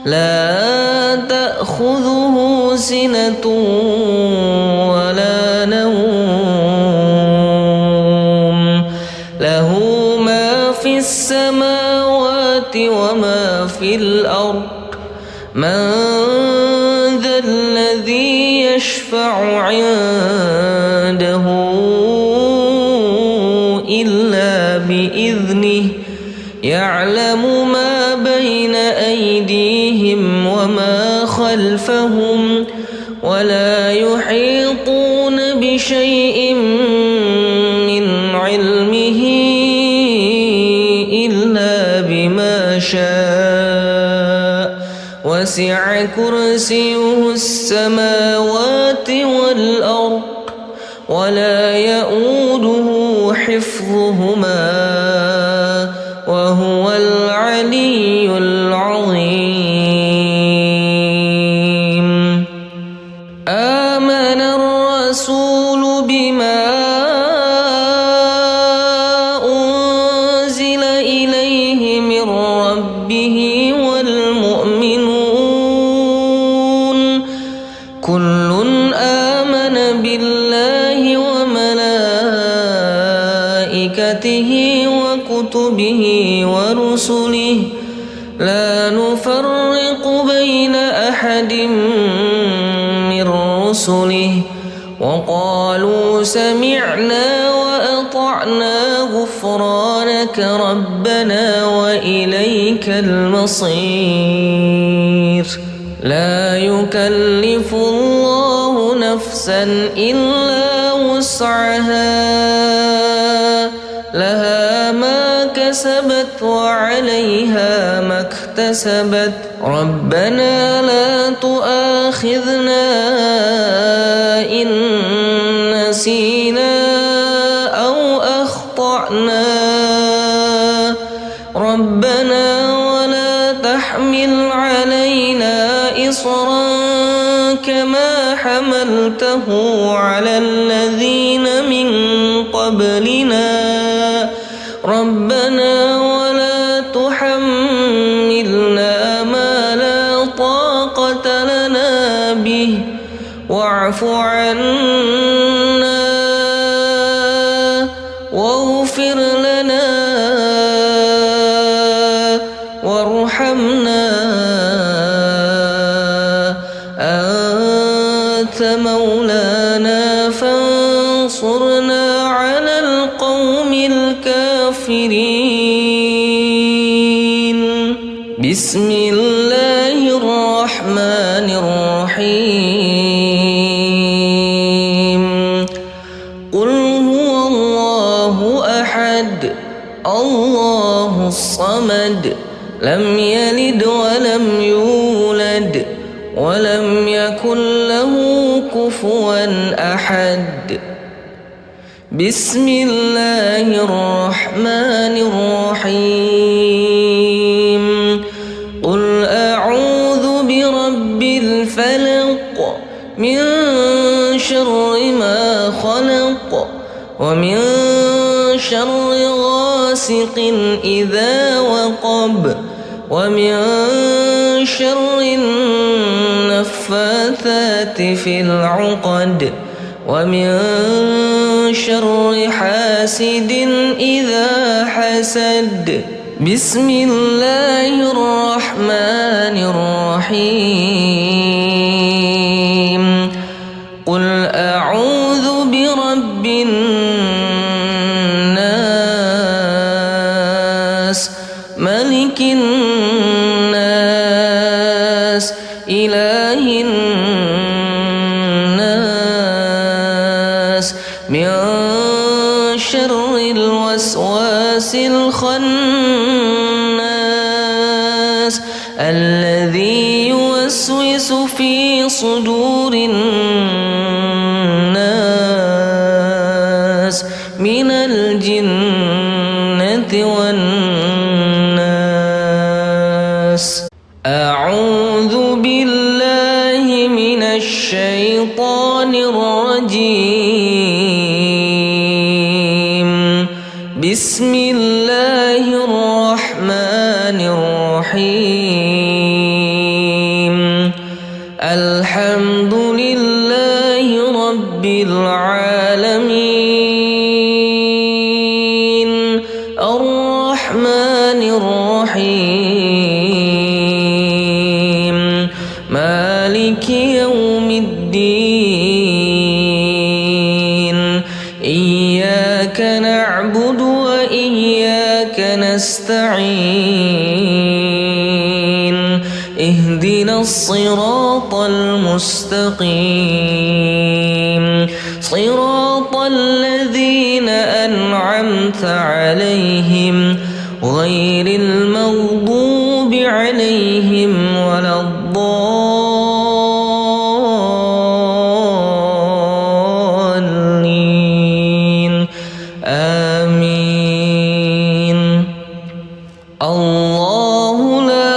لا تأخذه سنة ولا نوم له ما في السماوات وما في الأرض من ذا الذي يشفع عنده إلا بإذنه يعلم ما بين أيديهم وما خلفهم ولا يحيطون بشيء من علمه إلا بما شاء وسع كرسيه السماوات والأرض ولا يؤوده حفظهما وهو العلي العظيم. آمن الرسول بما أنزل إليه من ربه والمؤمنون كل آمن بالله وملائكته وكتبه ورسله لا نفرق بين أحد من رسله وقالوا سمعنا وأطعنا غفرانك ربنا وإليك المصير. لا يكلف الله نفسا إلا وسعها لها ما كسبت وعليها ما اكتسبت ربنا لا تؤاخذنا إن نسينا أو أخطأنا ربنا ولا تحمل علينا إصرا كما حملته على الذين من قبلنا ربنا ولا تحملنا ما لا طاقة لنا به واعف عنا واغفر لنا وارحمنا أنت مولانا فانصرنا على القوم الكافرين. بسم الله الرحمن الرحيم. قل هو الله أحد الله الصمد لم يلد ولم يولد ولم يكن له كفوا أحد. بسم الله الرحمن الرحيم. قل أعوذ برب الفلق من شر ما خلق ومن شر غاسق إذا وقب ومن شر النفاثات في العقد ومن شر حاسد إذا حسد. بسم الله الرحمن الرحيم. قل أعوذ برب الناس ملك الناس إله الناس من شر الوسواس الخناس الذي يوسوس في صدور الناس من الجنة والناس. أعوذ بالله من الشيطان الرجيم. بسم الله الرحمن الرحيم. الحمد لله رب العالمين الرحمن الرحيم مالك يوم الدين إياك نعبد وإياك نستعين اهدنا الصراط المستقيم صراط الذين أنعمت عليهم غير المغضوب عليهم ولا الضالين آمين. الله لا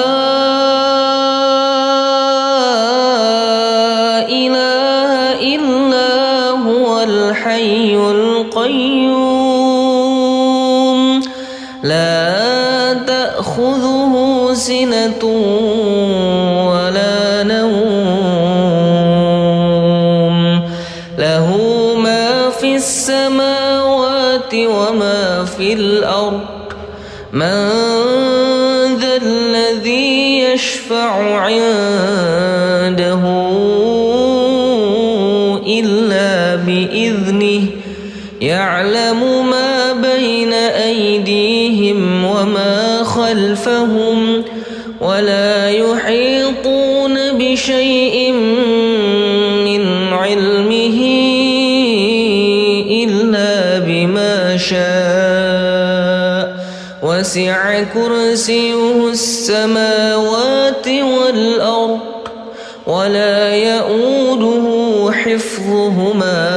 إله إلا هو الحي القيوم لا تأخذه سنة ولا نوم له ما في السماوات وما في الأرض من ذا الذي يشفع عنده إلا بإذنه يعلم ما بين أيديهم وما خلفهم ولا يحيطون بشيء من علمه إلا بما شاء وسع كرسيه السماوات والأرض ولا يؤوده حفظهما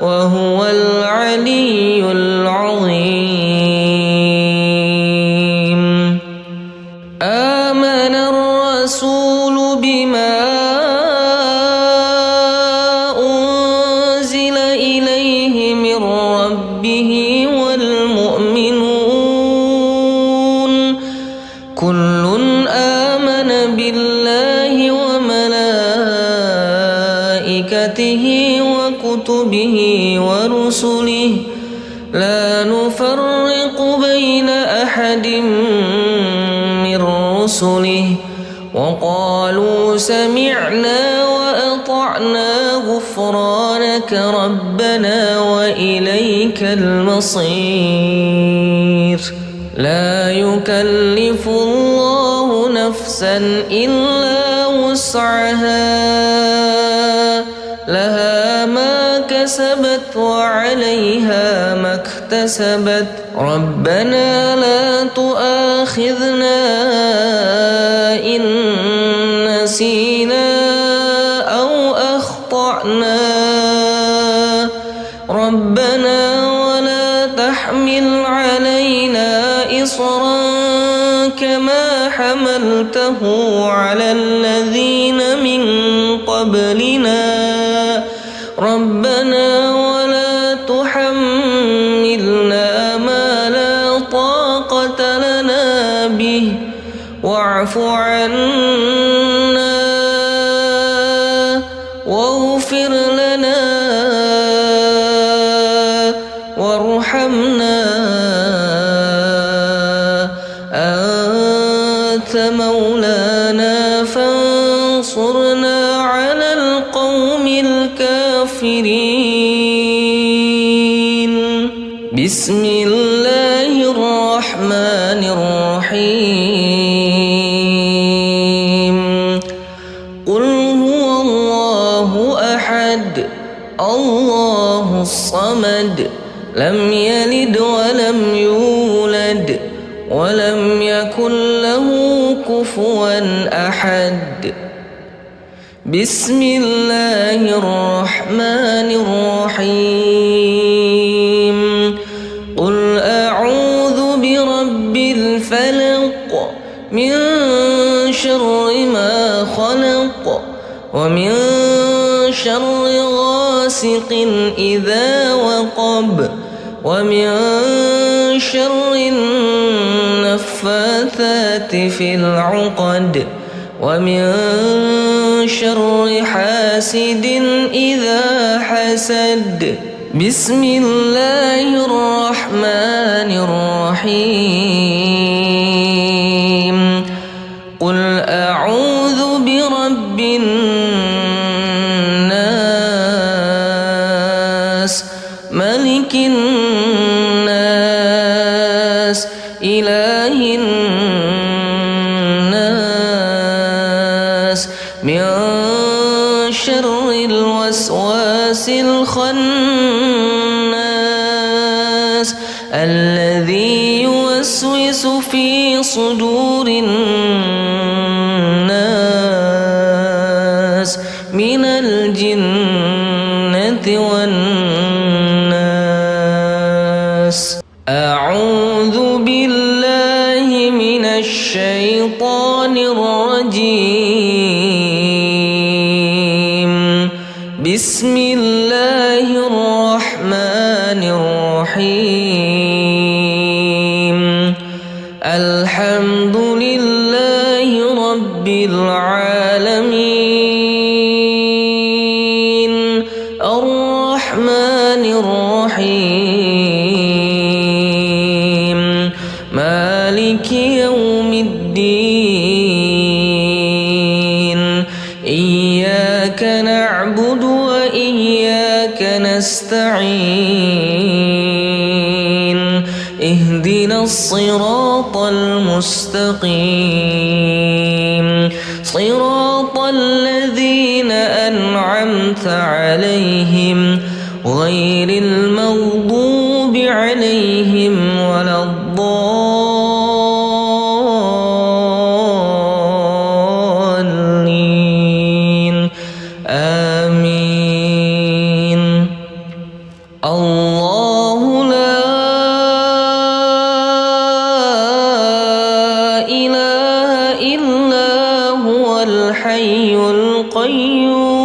وهو العلي العظيم. آمن الرسول بما أنزل إليه من ربه والمؤمنون كل آمن بالله وملائكته وكتبه ورسله لا نفرق بين أحد من رسله وقالوا سمعنا وأطعنا غفرانك ربنا وإليك المصير. لا يكلف الله نفسا إلا وسعها لها ما كسبت وعليها ما اكتسبت ربنا لا تؤاخذنا إن نسينا أو أخطأنا ربنا ولا تحمل علينا إصرا كما حملته على الذين من قبلنا ربنا ولا تحملنا ما لا طاقة لنا به واعف عنا واغفر لنا وارحمنا أنت مولانا فانصرنا على القوم الكافرين. بسم الله الرحمن الرحيم قل هو الله أحد الله الصمد لم يلد ولم يولد ولم يكن له كفوا أحد. بسم الله الرحمن الرحيم قل أعوذ برب الفلق من شر ما خلق ومن شر غاسق إذا وقب ومن شر النفاثات في العقد ومن شر حاسد إذا حسد. بسم الله الرحمن الرحيم. قل أعوذ برب الناس ملك الناس إله الناس من شر الوسواس الخناس الذي يوسوس في صدور الناس من الجنة والناس. أعوذ بالله من الشيطان الرجيم. بسم الله الرحمن الرحيم. الحمد لله رب العالمين الرحمن الرحيم مالك يوم الدين. إياك نعبد وإياك نستعين. اهدنا الصراط المستقيم صراط الذين أنعمت عليهم غير المغضوب عليهم ولا الضالين. آمين. الله لا إله إلا هو الحي القيوم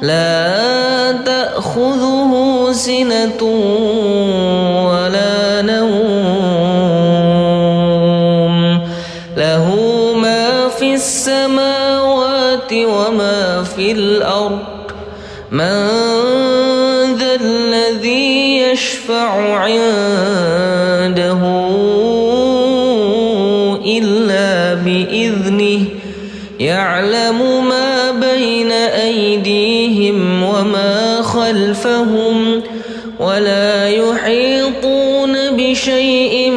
لا تأخذه سنة ولا نوم له ما في السماوات وما في الأرض. من ذا الذي يشفع عنده إلا بإذنه. يعلم ما بين أيديهم وما خلفهم ولا يحيطون بشيء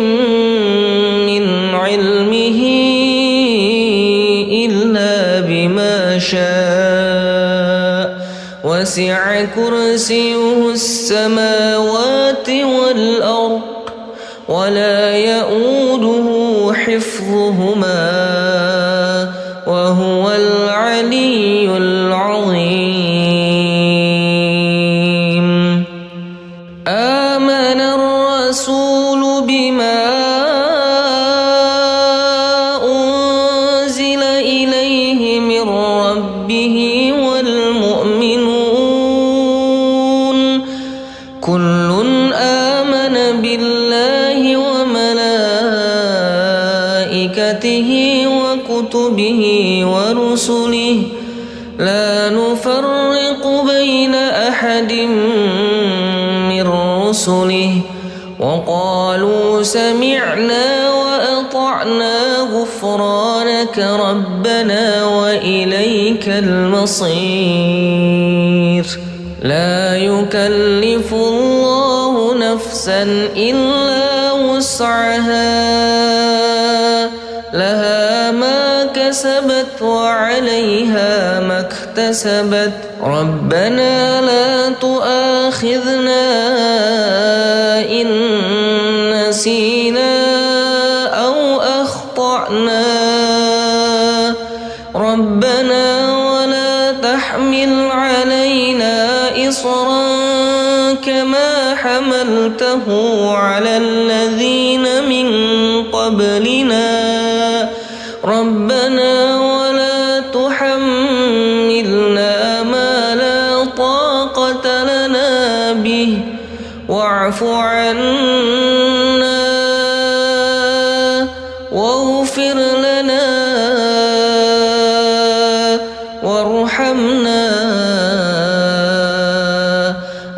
من علمه إلا بما شاء. وسع كرسيه السماوات والأرض ولا يؤوده حفظهما وهو العلي العظيم. آمن الرسول بما أنزل إليه من ربه والمؤمنون كل آمن بالله وملائكته وكتبه ورسله لا نفرق بين أحد من رسله وقالوا سمعنا وأطعنا غفرانك ربنا وإليك المصير. لا يكلف الله نفسا إلا وسعها لها ما كسبت وعليها ما اكتسبت. ربنا لا تؤاخذنا إن نسينا أو أخطأنا. ربنا ولا تحمل علينا إصرا كما حملته على الذين من قبلنا. ربنا ولا تحملنا ما لا طاقة لنا به واعف عنا واغفر لنا وارحمنا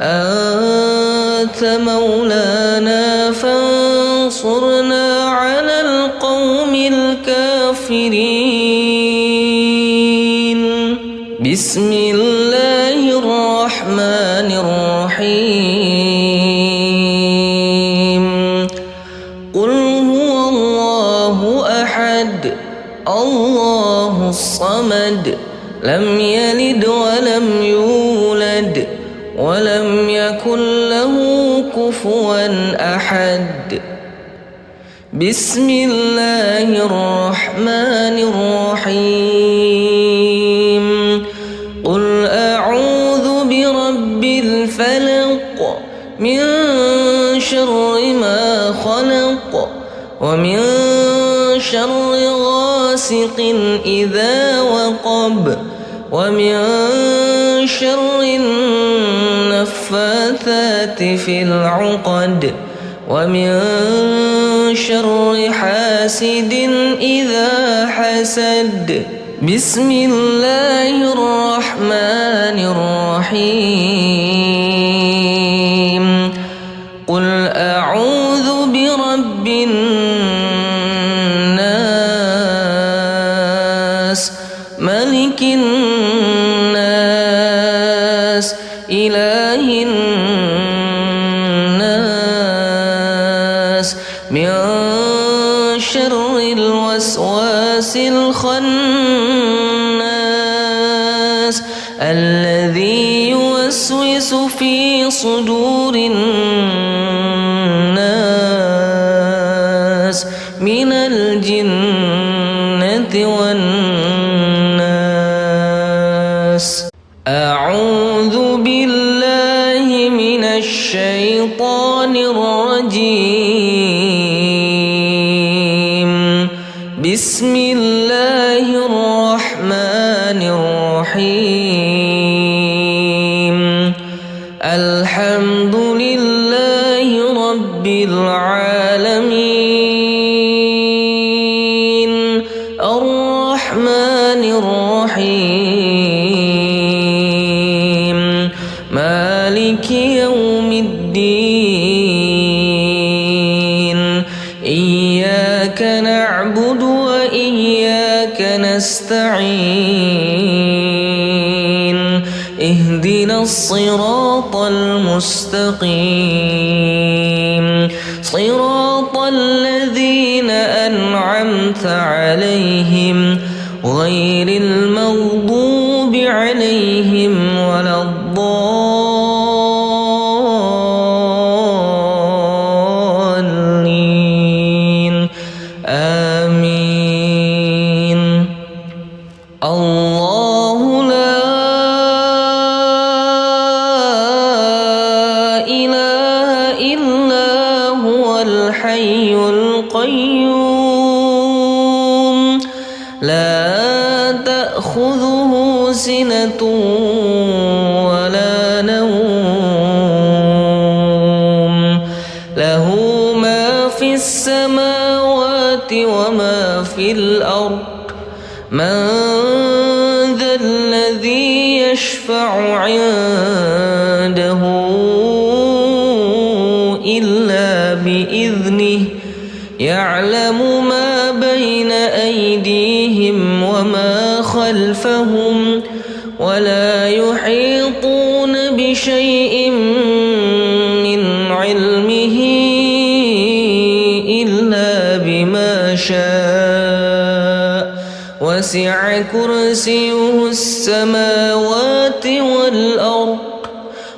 أنت مولانا فانصرنا على القوم الكافرين. بسم الله الرحمن الرحيم. قل هو الله أحد الله الصمد لم يلد ولم يولد ولم يكن له كفوا أحد. بسم الله الرحمن الرحيم. قل أعوذ برب الفلق من شر ما خلق ومن شر غاسق إذا وقب ومن شر النفاثات في العقد ومن شر حاسد إذا حسد. بسم الله الرحمن الرحيم. قل أعوذ برب الناس ملك الناس إله الناس من شر الوسواس الخناس الذي يوسوس في صدور الناس من الجنة والناس. أعوذ بالله من الشيطان الرجيم. بسم الله الرحمن الرحيم. الحمد لله رب العالمين الرحمن الرحيم مالك يوم الدين. إياك نعبد وإياك نستعين. اهدنا الصراط المستقيم صراط الذين أنعمت عليهم غير المغضوب عليهم ولا الضالين. آمين. الله لا إله إلا هو الحي القيوم لا تأخذه سنة ولا نوم له ما في السماوات وما في الأرض. من ذا الذي يشفع عنده إلا بإذنه يعلم ما بين أيديهم وما خلفهم ولا يحيطون بشيء من علمه إلا بما شاء وسع كرسيه السماوات والأرض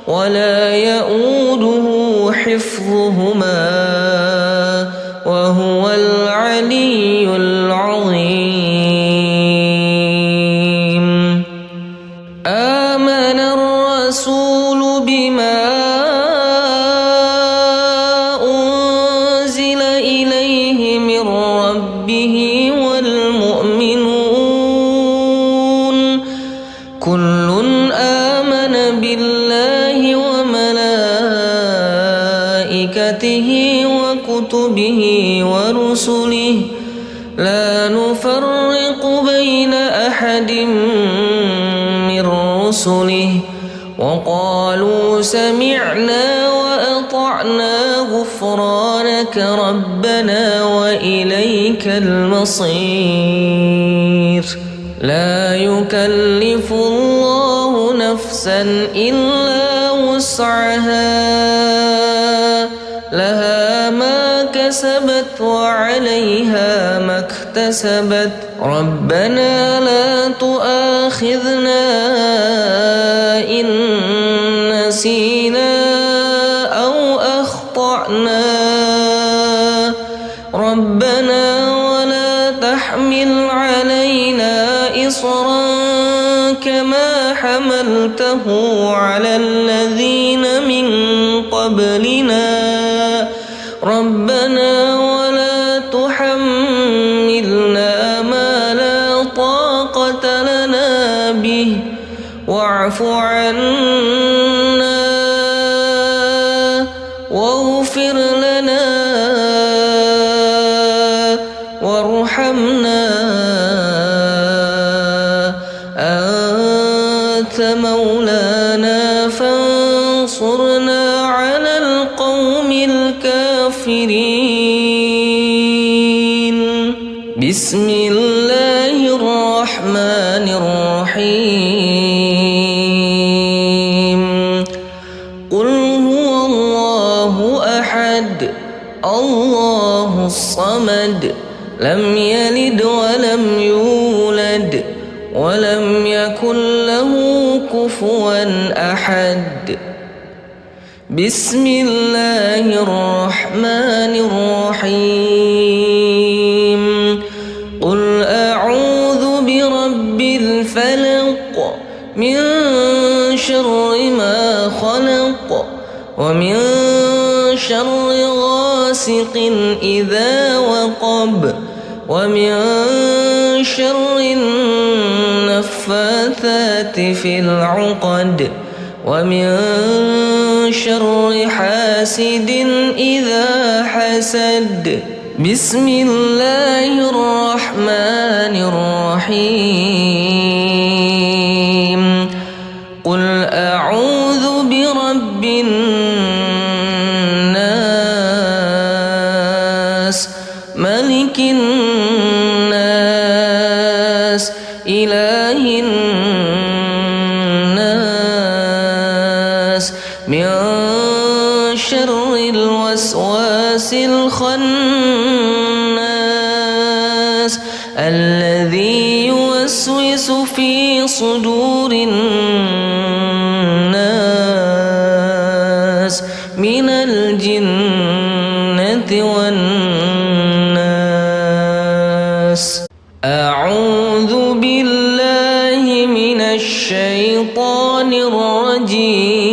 ولا يؤوده حفظهما وهو العلي العظيم. آمن الرسول بما أنزل إليه من ربه والمؤمنون كل آمن بالله وملائكته وكتبه ورسله لا نفرق بين أحد من ورسله وقالوا سمعنا وأطعنا غفرانك ربنا وإليك المصير. لا يكلف الله نفسا إلا وسعها لها ما كسبت وعليها ما اكتسبت ربنا لا تؤاخذنا إن نسينا أو أخطأنا ربنا ولا تحمل علينا إصرا كما حملته على الذين من قبلنا ربنا ولا تحملنا ما لا طاقة لنا به واعف عنا واغفر لنا وارحمنا أنت مولانا فانصرنا على القوم الكافرين. بسم الله الرحمن الرحيم. قل هو الله أحد الله الصمد لم يلد ولم يولد ولم يكن له كفوا أحد. بسم الله الرحمن الرحيم. قل أعوذ برب الفلق من شر ما خلق ومن شر غاسق إذا وقب ومن شر النفاثات في العقد ومن شر حاسد إذا حسد. بسم الله الرحمن الرحيم. قل أعوذ برب الناس ملك الناس إله الناس من شر الوسواس الخناس الذي يوسوس في صدور الناس من الجنة والناس. أعوذ بالله من الشيطان الرجيم.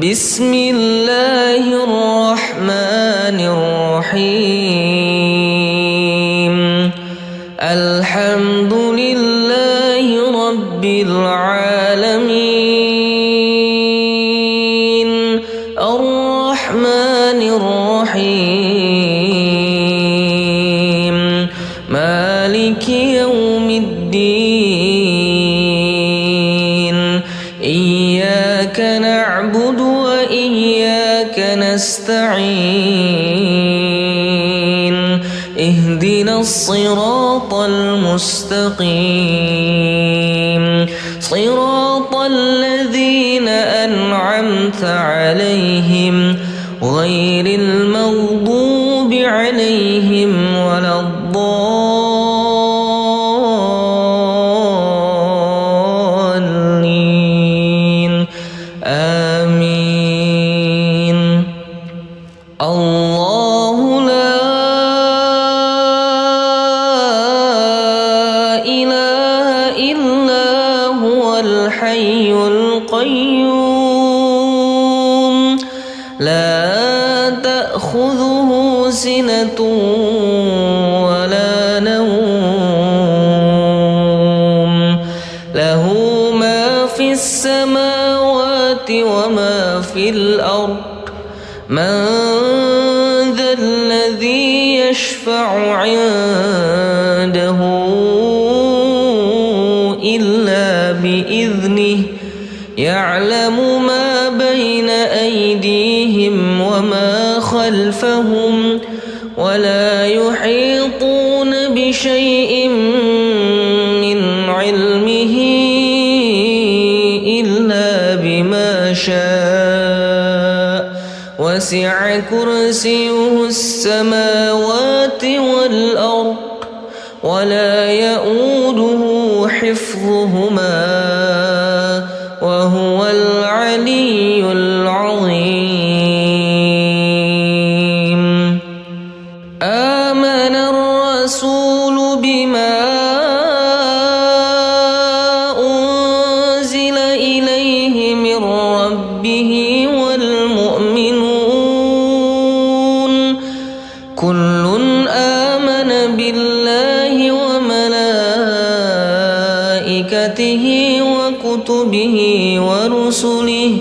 بسم الله الرحمن الرحيم. الحمد لله رب العالمين الرحمن الرحيم مالك يوم الدين. إياك نعبد وإياك نستعين. اهدنا الصراط المستقيم صراط الذين أنعمت عليهم غير المغضوب عليهم ولا الضالين. آمين. الله لا إله إلا هو الحي القيوم لا تأخذه سنة ولا نوم له ما في السماوات وما في الأرض. من ذا الذي يشفع عنده خلفهم ولا يحيطون بشيء من علمه إلا بما شاء وسع كرسيه السماوات والأرض ولا يؤوده حفظهما وهو العلي العظيم. آمن الرسول بما أنزل إليه من ربه والمؤمنون كل آمن بالله وملائكته وكتبه ورسله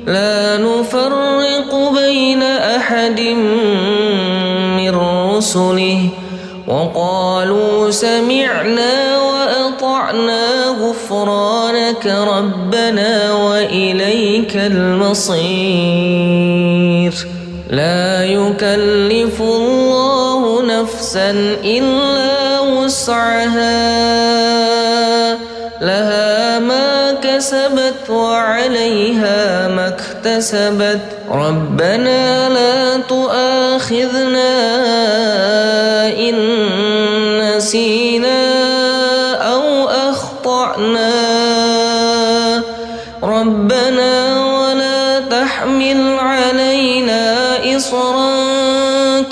لا نفرق بين أحد من رسله وقالوا سمعنا وأطعنا غفرانك ربنا وإليك المصير. لا يكلف الله نفسا إلا وسعها لها ما كسبت وعليها ما اكتسبت ربنا لا تؤاخذنا إن نسينا أو أخطأنا ربنا ولا تحمل علينا إصرا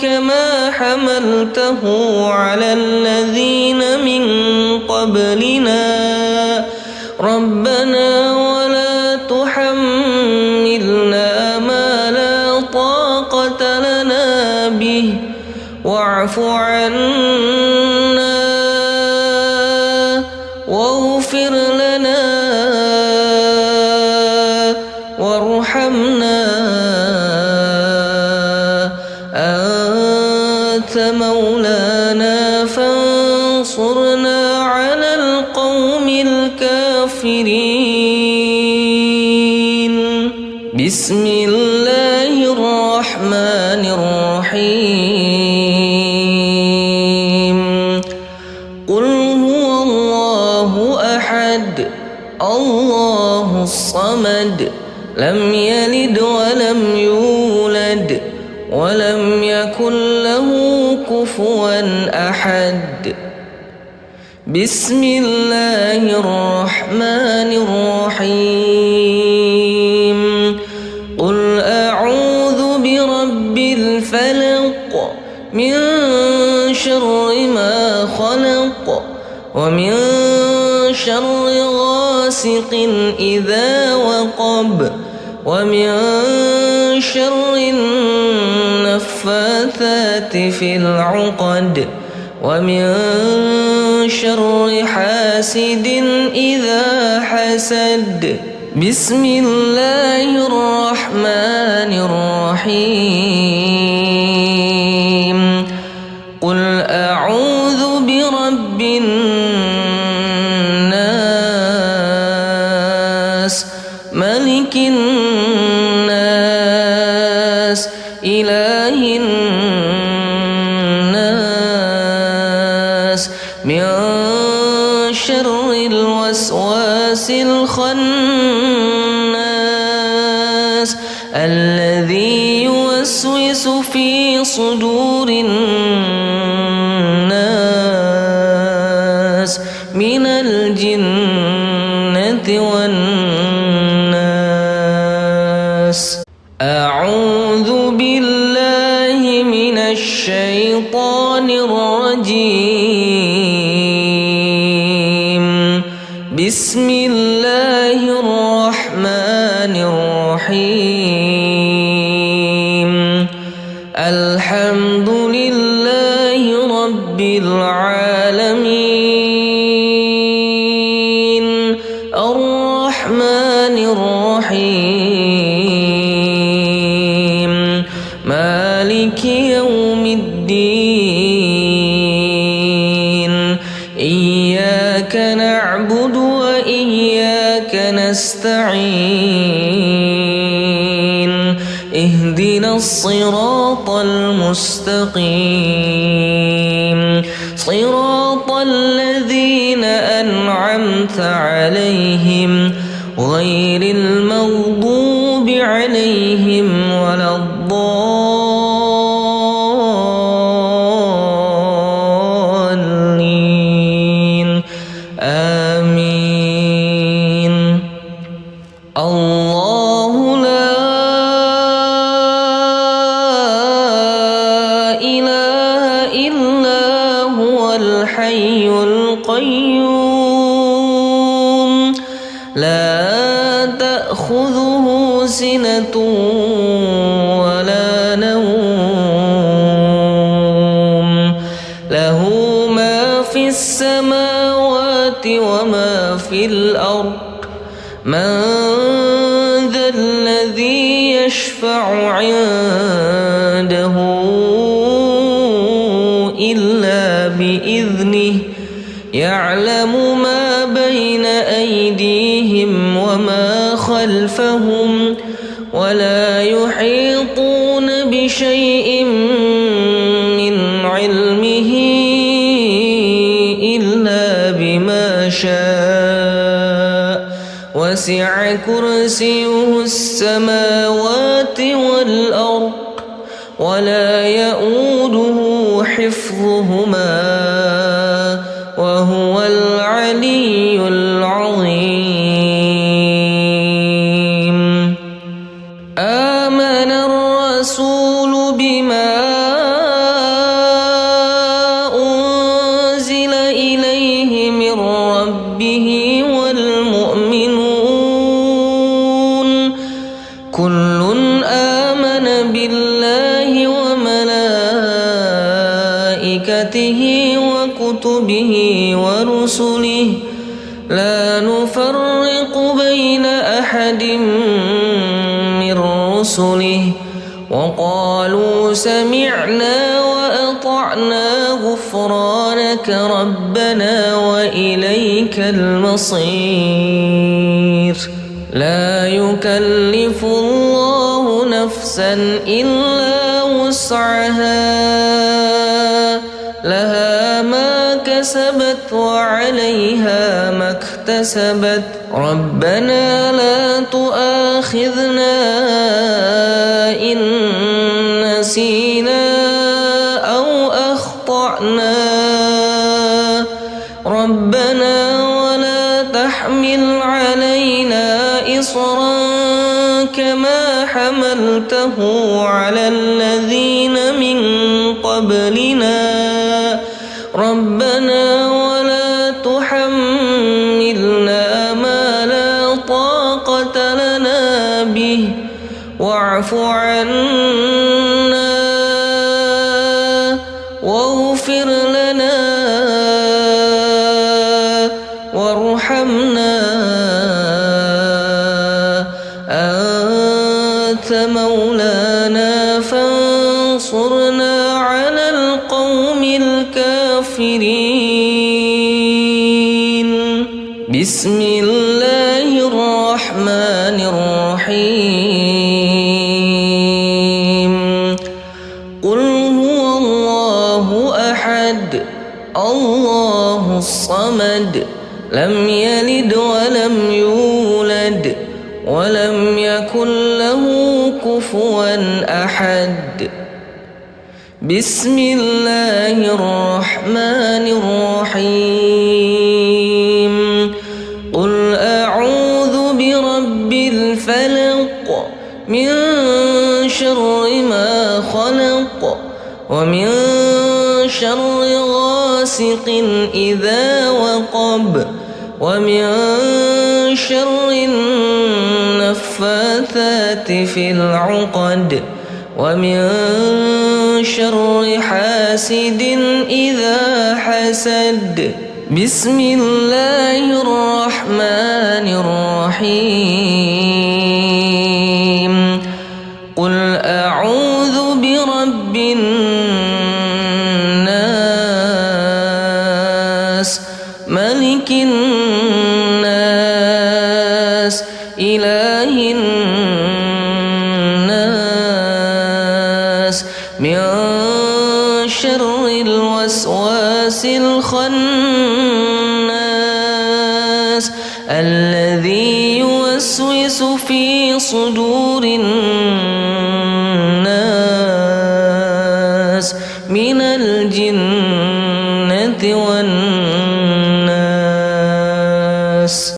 كما حملته على الذين من قبلنا ربنا ولا تحملنا ما لا طاقة لنا به واعف عنا واغفر لنا وارحمنا أنت مولانا فانصرنا على القوم الكافرين. بسم الله الرحمن الرحيم. قل هو الله أحد الله الصمد لم يلد ولم يولد ولم يكن له كفوا أحد. بسم الله الرحمن الرحيم. قل أعوذ برب الفلق من شر ما خلق ومن شر غاسق إذا وقب ومن شر النفاثات في العقد ومن شر حاسد إذا حسد. بسم الله الرحمن الرحيم. قل أعوذ برب الناس ملك الناس إله الناس من شر الوسواس الخناس الذي يوسوس في صدور الناس من الجنة والناس. أعوذ بالله من الشيطان الرجيم. بسم الله الرحمن الرحيم. الحمد لله رب العالمين الرحمن الرحيم مالك يوم الدين. إياك نعبد وإياك نستعين. اهدنا الصراط المستقيم صراط الذين أنعمت عليهم غير المغضوب عليهم ولا الضالين آمين. الله لا إله إلا هو الحي القيوم لا تأخذه سنة ولا نوم له ما في السماوات وما في الأرض من ذا الذي يشفع عنده إلا بإذنه يعلم ما بين أيديهم وما خلفهم ولا يحيطون بشيء من علمه إلا بما شاء وسع كرسيه السماوات والأرض ولا يؤوده حفظهما وهو العلي العظيم. آمن الرسول بما أنزل إليه من ربه والمؤمنون كل آمن بالله وملائكته وكتبه ورسله لا نفرق بين أحد من رسله وقالوا سمعنا وأطعنا غفرانك ربنا وإليك المصير. لا يكلف الله نفسا إلا وسعها لها ما كسبت وعليها ما اكتسبت ربنا لا تؤاخذنا إن نسينا أو أخطأنا ربنا ولا تحمل علينا إصرا كما حملته على الذين من قبلنا ربنا ولا تحملنا ما لا طاقة لنا به واعف عنا واغفر لنا وارحمنا أنت مولانا فانصرنا على القوم الكافرين. بسم الله الرحمن الرحيم. قل هو الله أحد الله الصمد لم يلد ولم يولد ولم يكن له كفوا أحد. بسم الله الرحمن الرحيم. قل أعوذ برب الفلق من شر ما خلق ومن شر غاسق إذا وقب ومن شر النفاثات في العقد ومن شر حاسد إذا حسد. بسم الله الرحمن الرحيم. قل أعوذ برب الناس ملك الناس إله الناس الخناس الذي يوسوس في صدور الناس من الجنة والناس.